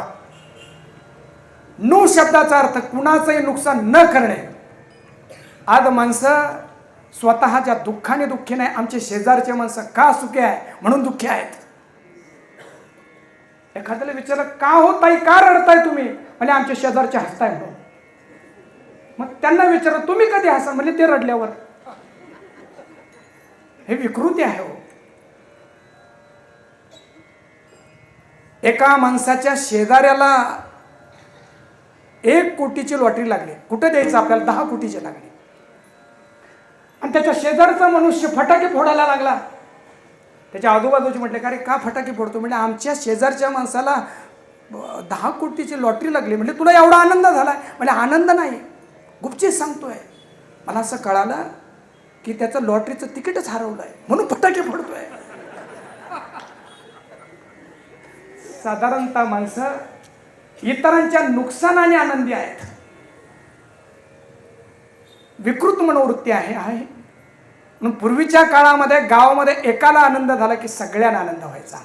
नु शब्दाचा अर्थ कुणाचंही नुकसान न करणे. आज माणसं स्वतःच्या दुःखाने दुःखी नाही, आमचे शेजारचे माणसं का सुखी आहे म्हणून दुःखी आहेत. एखाद्याला विचारलं का हो ताई, का रडताय तुम्ही, म्हणजे आमच्या शेजारचे हसताय म्हणून. मग त्यांना विचारलं तुम्ही कधी हसा, म्हणजे ते रडल्यावर. हे विकृती आहे हो. एका माणसाच्या शेजाऱ्याला 1 कोटीची लॉटरी लागली. कुठं द्यायचं आपल्याला, 10 कोटीची लागली. आणि त्याच्या शेजारचा मनुष्य फटाके फोडायला लागला. त्याच्या आजूबाजूचे म्हटले का रे का फटाके फोडतो, म्हणजे आमच्या शेजारच्या माणसाला 10 कोटीची लॉटरी लागली. म्हणजे तुला एवढा आनंद झाला, म्हणजे आनंद नाही, गुपचीत सांगतोय. मला असं कळालं की त्याचं लॉटरीचं तिकीटच हरवलंय म्हणून फटाके फोडतोय. साधारणतः माणसं इतरांच्या नुकसानाने आनंदी आहेत. विकृत मनोवृत्ती आहे. म्हणून पूर्वीच्या काळामध्ये गावामध्ये एकाला आनंद झाला की सगळ्यांना आनंद व्हायचा,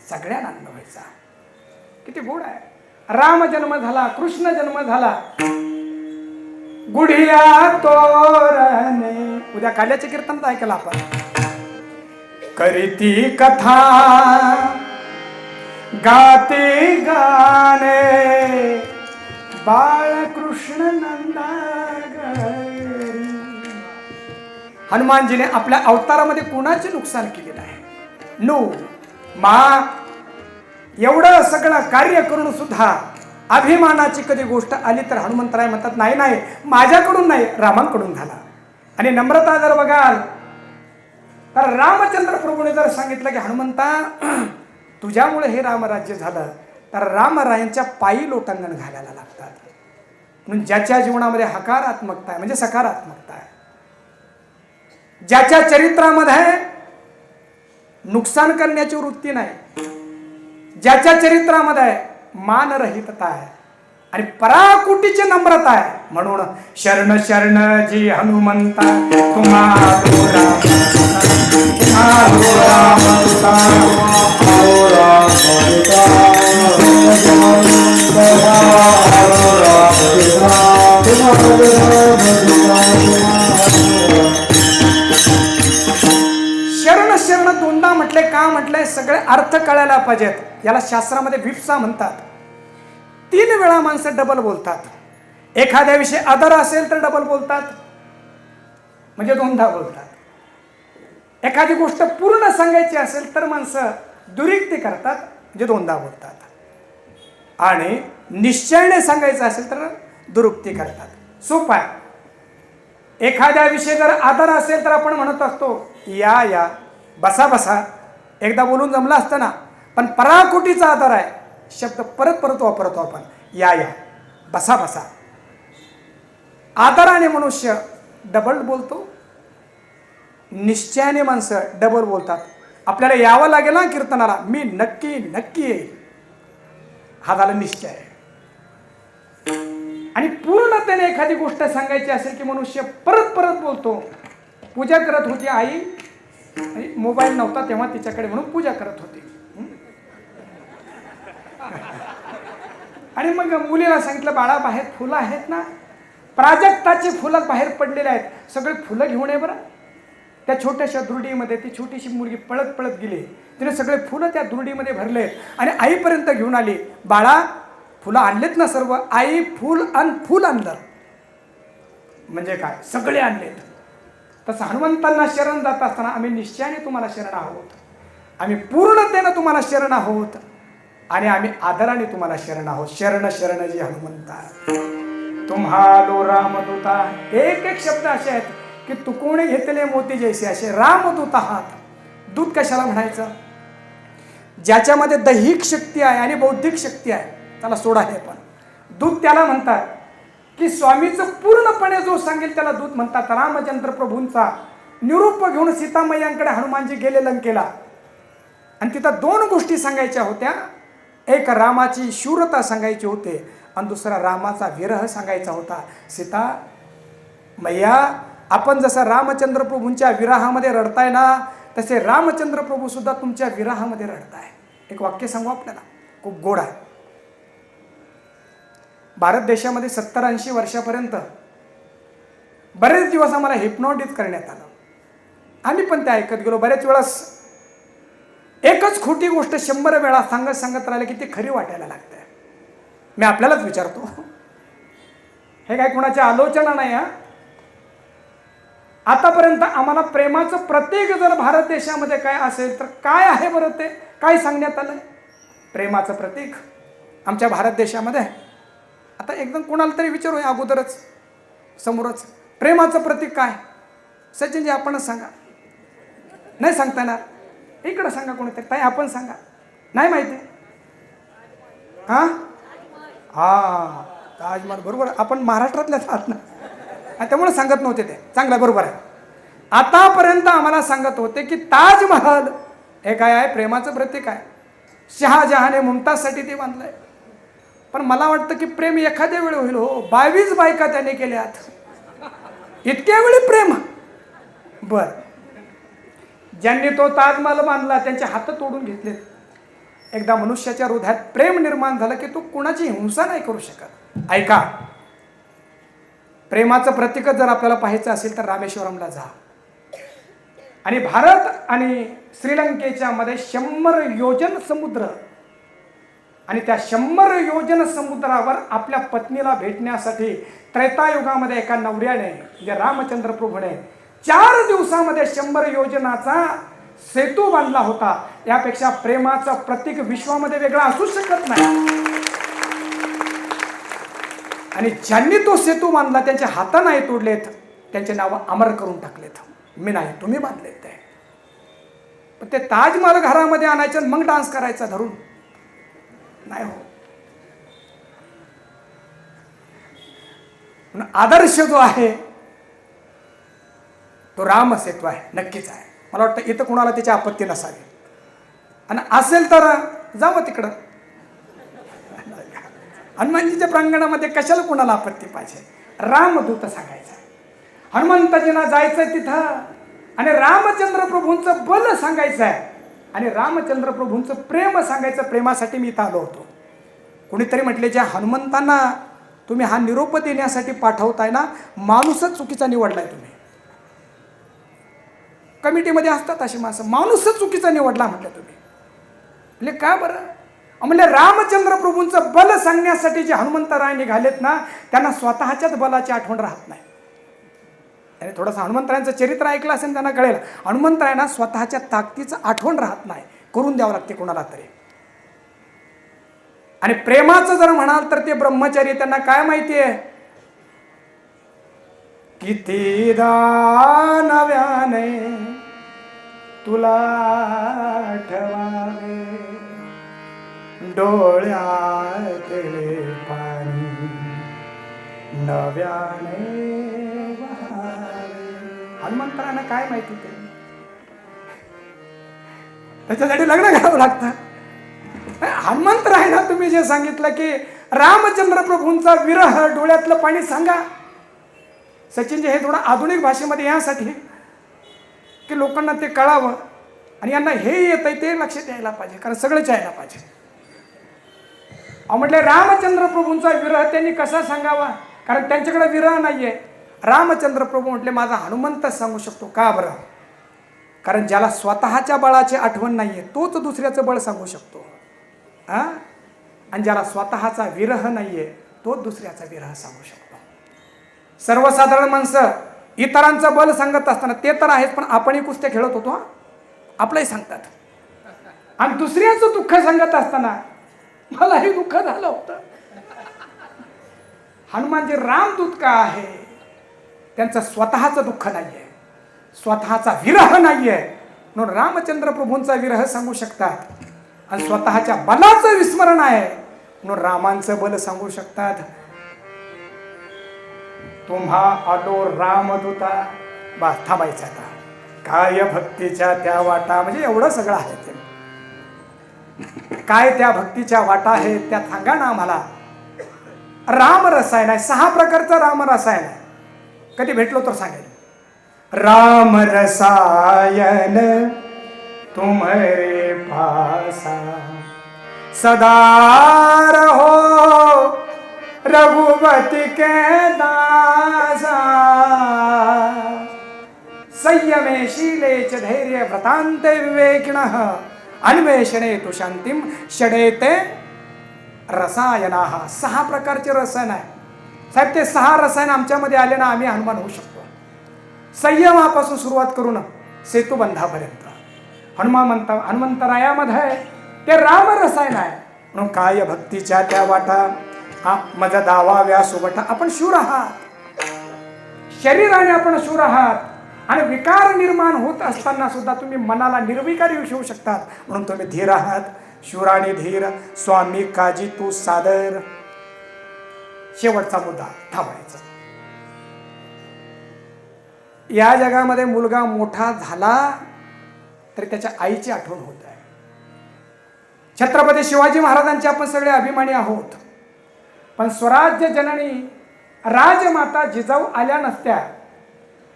सगळ्यांना आनंद व्हायचा. किती गोड आहे. राम जन्म झाला, कृष्ण जन्म झाला, गुढिया तोरणे. उद्या काल्याचे कीर्तन तर ऐकलं आपण. करीती कथा गाते गाणे बाळकृष्ण नंदा घरी. हनुमानजीने आपल्या अवतारामध्ये कोणाचे नुकसान केलेलं आहे. नो मा एवढं सगळं कार्य करून सुद्धा अभिमानाची कधी गोष्ट आली तर हनुमंतराय म्हणतात नाही नाही माझ्याकडून नाही, रामांकडून झाला. आणि नम्रता जर बघाल तर रामचंद्र प्रभूने जर सांगितलं की हनुमंता तुझ्यामुळे हे रामराज्य झालं, तर रामरायांच्या पायी लोटांगण घालायला लागतात. म्हणून ज्याच्या जीवनामध्ये हकारात्मकता आहे म्हणजे सकारात्मकता आहे, ज्याच्या चरित्रामध्ये नुकसान करण्याची वृत्ती नाही, ज्याच्या चरित्रामध्ये मानरहितता आहे आणि पराकुटीची नम्रता आहे. म्हणून शरण शरण जी हनुमंता तुम्हाला शरण शरण दोनदा म्हटले. का म्हटलंय? सगळे अर्थ कळायला पाहिजेत. याला शास्त्रामध्ये विप्सा म्हणतात. 3 वेळा माणसं डबल बोलतात. एखाद्याविषयी आदर असेल तर डबल बोलतात, म्हणजे दोनदा बोलतात. एखादी गोष्ट पूर्ण सांगायची असेल तर माणसं दुरुक्ती करतात, म्हणजे दोनदा बोलतात. आणि निश्चयाने सांगायचं असेल तर दुरुक्ती करतात. सोपं आहे. एखाद्याविषयी जर आदर असेल तर आपण म्हणत असतो या या, बसा बसा. एकदा बोलून जमलं असतं ना. पण पराकुटीचा आदर आहे. शब्द परत परत वापरतो आपण. या या, बसा बसा. आदराने मनुष्य डबल बोलतो, निश्चयाने माणसं डबल बोलतात. आपल्याला यावं लागेल ना कीर्तनाला, मी नक्की नक्की येईल, हा झाला निश्चय. आणि पूर्णतेने एखादी गोष्ट सांगायची असेल की मनुष्य परत परत बोलतो. पूजा करत होती आई, आणि मोबाईल नव्हता तेव्हा तिच्याकडे, म्हणून पूजा करत होती. आणि मग मुलीला सांगितलं, बाळा बाहेर फुलं आहेत ना, प्राजक्ताची फुलं बाहेर पडलेली आहेत, सगळे फुलं घेऊन ये बरं. त्या छोट्याशा दुर्डीमध्ये ती छोटीशी मुलगी पळत पळत गेली. तिने सगळे फुलं त्या दुर्डीमध्ये भरले आणि आईपर्यंत घेऊन आली. बाळा फुलं आणलेत ना सर्व? आई फुल आणलं. म्हणजे काय? सगळे आणलेत. तसं हनुमंतांना शरण जात असताना आम्ही निश्चयाने तुम्हाला शरण आहोत, आम्ही पूर्णतेनं तुम्हाला शरण आहोत, आणि आम्ही आदराने तुम्हाला शरण आहोत. शरण शरण जी हनुमंता तुम्हालो रामदूता. एक एक शब्द असे आहेत की तुकोणे घेतले मोती जैसे, असे रामदूत आहात. दूत कशाला म्हणायचं? ज्याच्यामध्ये दैहिक शक्ती आहे आणि बौद्धिक शक्ती आहे, त्याला सोडा हे. पण दूत त्याला म्हणतात की स्वामीचं पूर्णपणे जो सांगेल त्याला दूत म्हणतात. रामचंद्र प्रभूंचा निरूप घेऊन सीतामय्यांकडे हनुमानजी गेले लंकेला, आणि तिथं 2 गोष्टी सांगायच्या होत्या. एक रामाची शूरता सांगायची होते, आणि दुसरा रामाचा विरह सांगायचा होता. सीता मैया, आपण जसं रामचंद्र प्रभूंच्या विरहामध्ये रडताय ना, तसे रामचंद्र प्रभू सुद्धा तुमच्या विरहामध्ये रडताय. एक वाक्य सांगू आपल्याला, खूप गोड आहे. भारत देशामध्ये 70-80 वर्षापर्यंत बरेच दिवस आम्हाला हिप्नोटिझ करण्यात आलं. आम्ही पण ते ऐकत गेलो. बरेच वेळास एकच खोटी गोष्ट 100 वेळा सांगत राहिले की ती खरी वाटायला लागते. मी आपल्यालाच विचारतो, हे काय कोणाची आलोचना नाही हा. आतापर्यंत आम्हाला प्रेमाचं प्रतीक जर भारत देशामध्ये काय असेल तर काय आहे बरं? ते काय सांगण्यात आलं? प्रेमाचं प्रतीक आमच्या भारत देशामध्ये. आता एकदम कोणाला तरी विचारूया अगोदरच समोरच, प्रेमाचं प्रतीक काय? सचिनजी आपणच सांगा. नाही सांगता येणार? इकडं सांगा कोणीतरी. ताई आपण सांगा. नाही माहिती? हां हां, ताजमहल. बरोबर, आपण महाराष्ट्रातल्याच आहात ना, त्यामुळे सांगत नव्हते ते. चांगलं, बरोबर आहे. आतापर्यंत आम्हाला सांगत होते की ताजमहल हे काय आहे? प्रेमाचं प्रतीक आहे. शहाजहाने मुमताजसाठी ते बांधलंय. पण मला वाटतं की प्रेम एखाद्या वेळी होईल हो. 22 बायका त्याने केल्यात, इतक्या वेळी प्रेम. बर, ज्यांनी तो ताजमहल बांधला त्यांचे हात तोडून घेतलेत. एकदा मनुष्याच्या हृदयात प्रेम निर्माण झालं की तो कुणाची हिंसा नाही करू शकत. ऐका, प्रेमाचं प्रतीक जर आपल्याला पाहायचं असेल तर रामेश्वरमला जा. आणि भारत आणि श्रीलंकेच्या मध्ये 100 योजन समुद्र, आणि त्या 100 योजन समुद्रावर आपल्या पत्नीला भेटण्यासाठी त्रेतायुगामध्ये एका नवऱ्याने, म्हणजे रामचंद्र प्रभूने 4 दिवसामध्ये 100 योजनाचा सेतू बांधला होता. यापेक्षा प्रेमाचं प्रतीक विश्वामध्ये वेगळा असू शकत नाही. आणि ज्यांनी तो सेतू बांधला त्यांचे हात नाही तोडलेत, त्यांचे नाव अमर करून टाकलेत. मी नाही, तुम्ही बांधलेत ते. पण ते ताजमहल घरामध्ये आणायचं मग डान्स करायचा धरून नाही हो. आदर्श जो आहे तो राम सेतू आहे, नक्कीच आहे. मला वाटतं इथं कुणाला त्याची आपत्ती नसावी, आणि असेल तर जावं तिकडं. हनुमानजीच्या प्रांगणामध्ये कशाला कोणाला आपत्ती पाहिजे? रामदूत सांगायचा, हनुमंताजींना जायचंय तिथं आणि रामचंद्र प्रभूंचं बल सांगायचं आहे आणि रामचंद्र प्रभूंचं प्रेम सांगायचं. प्रेमासाठी मी इथं आलो होतो. कोणीतरी म्हटले, ज्या हनुमंतांना तुम्ही हा निरोप देण्यासाठी पाठवताय ना, माणूसच चुकीचा निवडलाय तुम्ही. कमिटीमध्ये असतात अशी माणसं, माणूसच चुकीचा निवडला म्हटलं तुम्ही. म्हणजे का बरं? म्हणजे रामचंद्र प्रभूंचं बल सांगण्यासाठी जे हनुमंतराय निघालेत ना, त्यांना स्वतःच्याच बलाची आठवण राहत नाही. आणि थोडंसं हनुमंतरायांचं चरित्र ऐकलं असेल त्यांना कळेल, हनुमंतरायांना स्वतःच्या ताकदीचं आठवण राहत नाही, करून द्यावं लागते कोणाला तरी. आणि प्रेमाचं जर म्हणाल तर ते ब्रह्मचारी, त्यांना काय माहिती आहे, कितीदा नव्याने तुला ठेवावे, डोळ्यातले पाणी नव्याने वहावे. हनुमंतरांना काय माहिती ते, त्याच्यासाठी लग्न करावं लागतं. हनुमंतराय ना, तुम्ही जे सांगितलं की रामचंद्र प्रभूंचा विरह, डोळ्यातलं पाणी सांगा. सचिनजी, हे थोडं आधुनिक भाषेमध्ये यासाठी की लोकांना ते कळावं आणि यांना हे येतंय ते लक्ष द्यायला पाहिजे, कारण सगळंच यायला पाहिजे. म्हटले रामचंद्र प्रभूंचा विरह त्यांनी कसा सांगावा, कारण त्यांच्याकडे विरह नाहीये. रामचंद्र प्रभू म्हटले माझा हनुमंतच सांगू शकतो. का बरं? कारण ज्याला स्वतःच्या बळाची आठवण नाहीये तोच दुसऱ्याचं बळ सांगू शकतो. आणि ज्याला स्वतःचा विरह नाहीये तोच दुसऱ्याचा विरह सांगू शकतो. सर्वसाधारण माणसं इतरांचं बल सांगत असताना ते तर आहेत, पण आपणही कुस्त्या खेळत होतो, आपलंही सांगतात. आणि दुसऱ्याचं दुःख सांगत असताना मलाही दुःख झालं होतं. हनुमानजी रामदूत का आहे? त्यांचं स्वतःचं दुःख नाहीये, स्वतःचा विरह नाहीये, म्हणून रामचंद्र प्रभूंचा विरह सांगू शकतात. आणि स्वतःच्या बलाचं विस्मरण आहे म्हणून रामांचं बल सांगू शकतात. तुम्हा आलो रामदूता. बस थांबायचं आता. काय भक्तीच्या त्या वाटा, म्हणजे एवढं सगळं आहे ते. काय त्या भक्तीच्या वाटा आहेत त्या सांगा ना आम्हाला. राम रसायन आहे, 6 प्रकारचा राम रसायन आहे. कधी भेटलो तर सांगेल. राम रसायन तुम्हारे पासा सदा रहो रघुपति के दासा. संयमे शीले च धैर्य व्रतांते विवेकिनः अन्वेषणे तु शांतिम षडेते रसायनाः. 6 प्रकारचे रसायन आहे साहेब. ते 6 रसायन आमच्यामध्ये आले ना, आम्ही हनुमान होऊ शकतो. संयमापासून सुरुवात करून सेतुबंधापर्यंत हनुमंतरायामध्ये ते राम रसायन आहे. म्हणून काय भक्तीच्या त्या वाटा माझा दावा व्यासोबटा. आपण शूर आहात, शरीराने आपण शूर आहात. आणि विकार निर्माण होत असताना सुद्धा तुम्ही मनाला निर्विकारी ठेवू शकतात, म्हणून तुम्ही धीर आहात. शूराने धीर स्वामी काजी तू सादर. शेवटचा मुद्दा थांबायचा. या जगामध्ये मुलगा मोठा झाला तरी त्याच्या आईची आठवण होत आहे. छत्रपती शिवाजी महाराजांचे आपण सगळे अभिमानी आहोत, पण स्वराज्य जननी राजमाता जिजाऊ आल्या नसत्या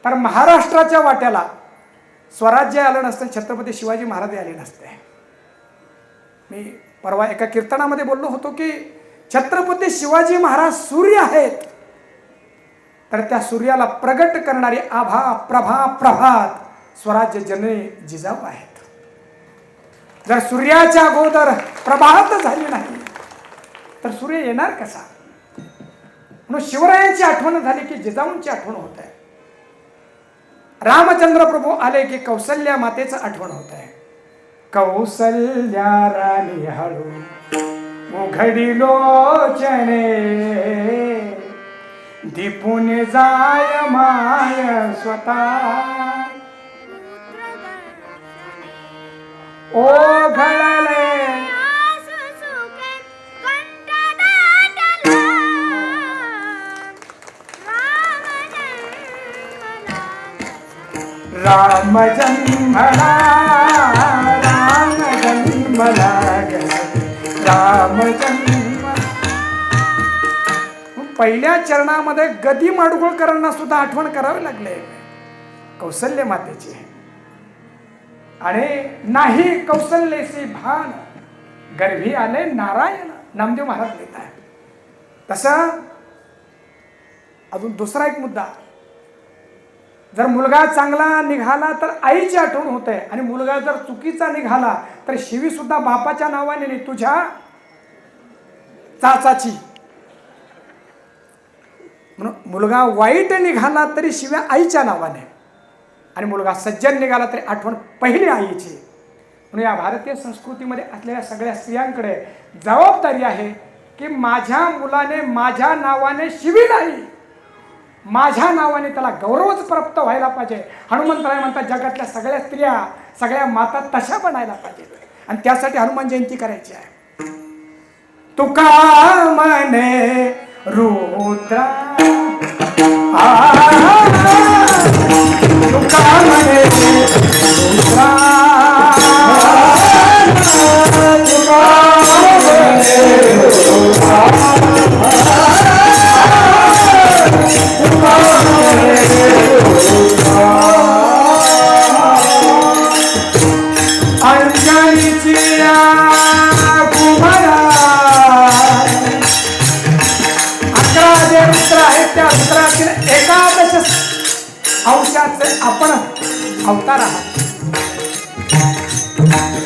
तर महाराष्ट्राच्या वाट्याला स्वराज्य आलं नसतं, छत्रपती शिवाजी महाराज आले नसते. मी परवा एका कीर्तनामध्ये बोललो होतो की छत्रपती शिवाजी महाराज सूर्य आहेत, तर त्या सूर्याला प्रगट करणारी आभा प्रभा प्रभात स्वराज्य जननी जिजाऊ आहेत. जर सूर्याच्या अगोदर प्रभात झाली नाही तर सूर्य येणार कसा? म्हणून शिवरायांची आठवण झाली की जिजाऊंची आठवण होत आहे. रामचंद्र प्रभू आले की कौसल्या मातेचं आठवण होत आहे. कौसल्या राणी हळू उघडी लोचने दीपून जाय माय स्वतः ओघळले राम जन्मला राम जन्मला राम जन्म पहिल्या चरणामध्ये गदी माडगुळकरांना सुद्धा आठवण करावी लागले कौसल्य मातेची. आणि नाही कौसल्येसी भान गर्भी आले नारायण, नामदेव महाराज लिहित आहे. तसं अजून दुसरा एक मुद्दा, जर मुलगा चांगला निघाला तर आईची आठवण होते, आणि मुलगा जर चुकीचा निघाला तर शिवी सुद्धा बापाच्या नावाने नाही, तुझ्या चाचाची. म्हणून मुलगा वाईट निघाला तरी शिव्या आईच्या नावाने, आणि मुलगा सज्जन निघाला तरी आठवण पहिली आईची. म्हणून या भारतीय संस्कृतीमध्ये असलेल्या सगळ्या स्त्रियांकडे जबाबदारी आहे की माझ्या मुलाने माझ्या नावाने शिवी नाही, माझ्या नावाने त्याला गौरवच प्राप्त व्हायला पाहिजे. हनुमंतराय म्हणतात जगातल्या सगळ्या स्त्रिया, सगळ्या माता तशा बनायला पाहिजेत, आणि त्यासाठी हनुमान जयंती करायची आहे. तुका मने रुद्रा तुका मने रुद्रा एकादश अंशाचे आपण अवतार आहात.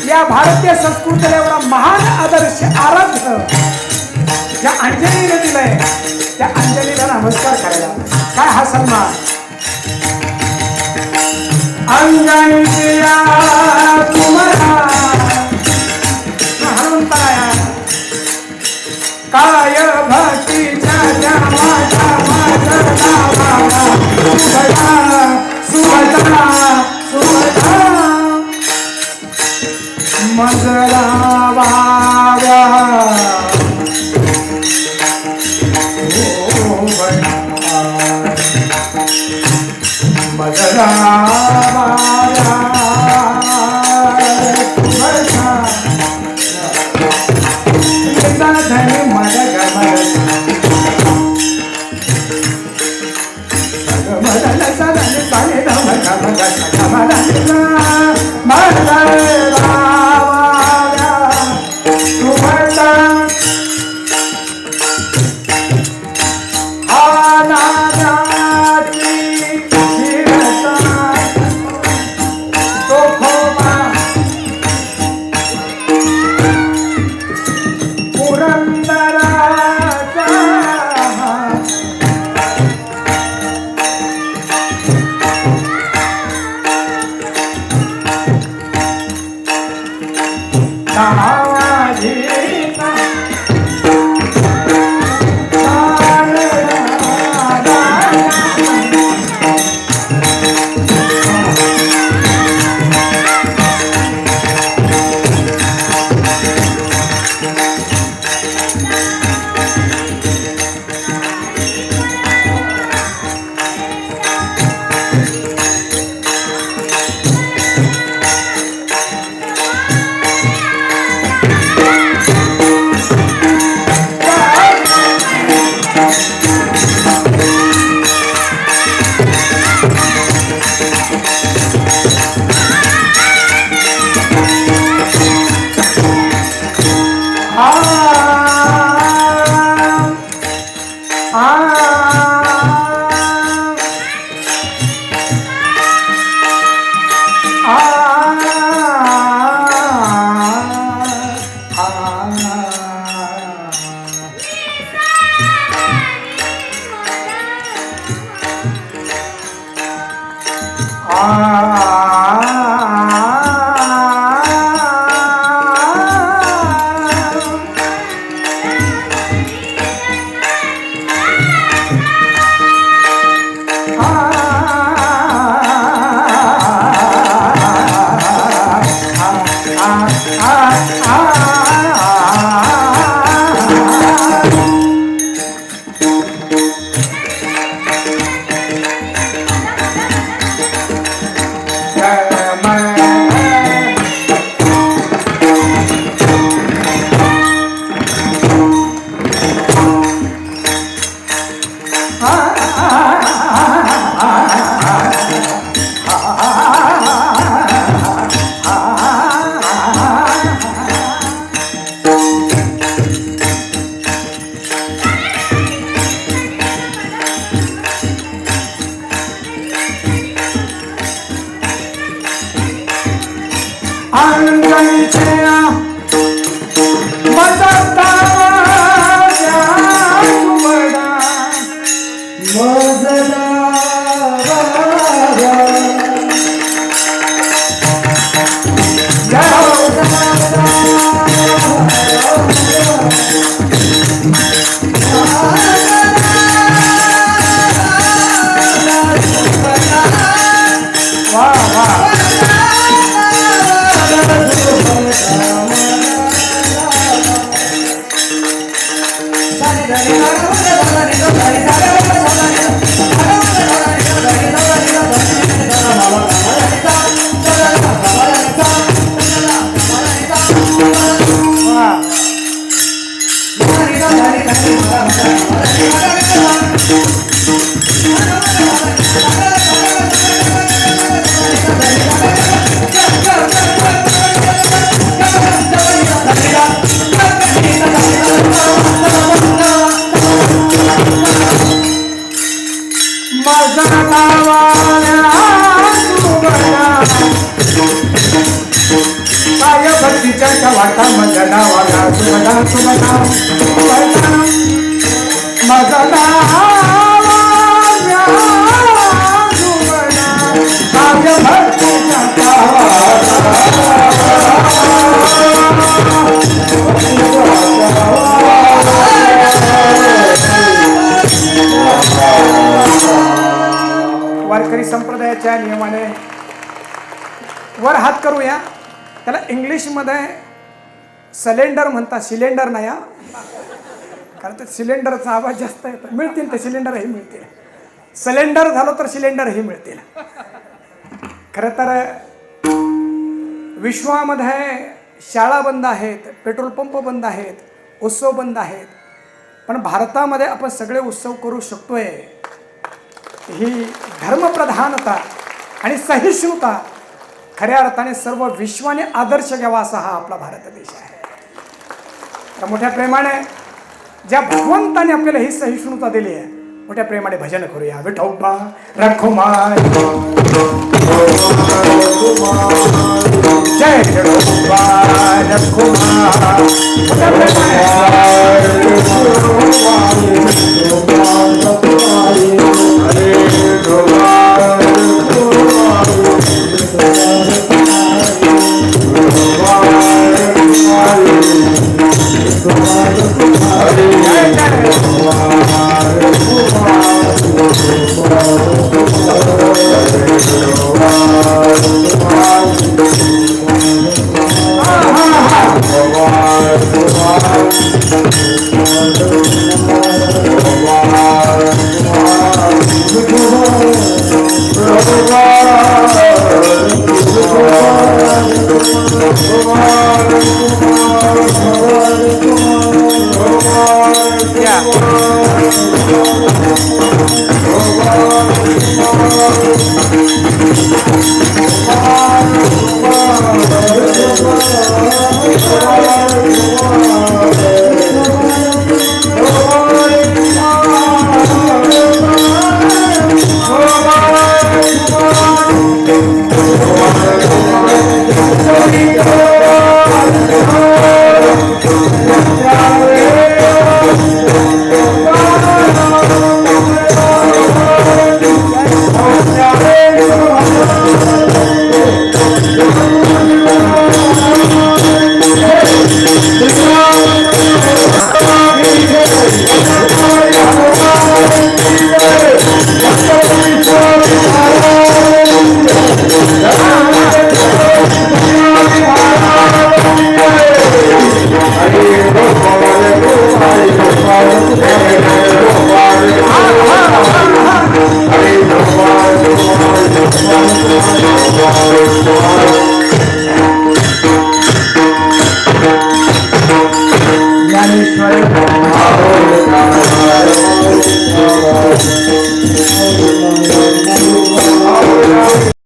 या भारतीय संस्कृतीला एवढा महान आदर्श आराध्य ज्या अंजलीने दिलंय, त्या अंजलीला नमस्कार करायला. काय हा सन्मान. अंजलीया तुम्हाला हनुमंतराया काय भक्तीच्या माझ्या सुभद्रा सुभद्रा मंगला वाव्या मंगला वाव्या धनी मदग काय भक्तीच्या वाटा माझ्या नावाला सुगडा सुगडा माझा नावा काय भक्तीच्या वारकरी संप्रदायाच्या नियमाने वर हात करूया. त्याला इंग्लिशमध्ये सिलेंडर म्हणतात, सिलेंडर नाही हा, कारण ते सिलेंडरचा आवाज जास्त येतो. मिळतील ते सिलेंडरही मिळतील, सिलेंडर झालो तर सिलेंडरही मिळतील. खरं तर विश्वामध्ये शाळा बंद आहेत, पेट्रोल पंप बंद आहेत, उत्सव बंद आहेत, पण भारतामध्ये आपण सगळे उत्सव करू शकतोय. ही धर्मप्रधानता आणि सहिष्णुता खऱ्या अर्थाने सर्व विश्वाने आदर्श घ्यावा असा हा आपला भारत देश आहे. तर मोठ्या प्रेमाने ज्या भगवंताने आपल्याला ही सहिष्णुता दिली आहे, मोठ्या प्रेमाने भजन करूया. विठोबा रखुमाई जय विठोबा रखुमाई. मोठ्या ज्ञानेश्वर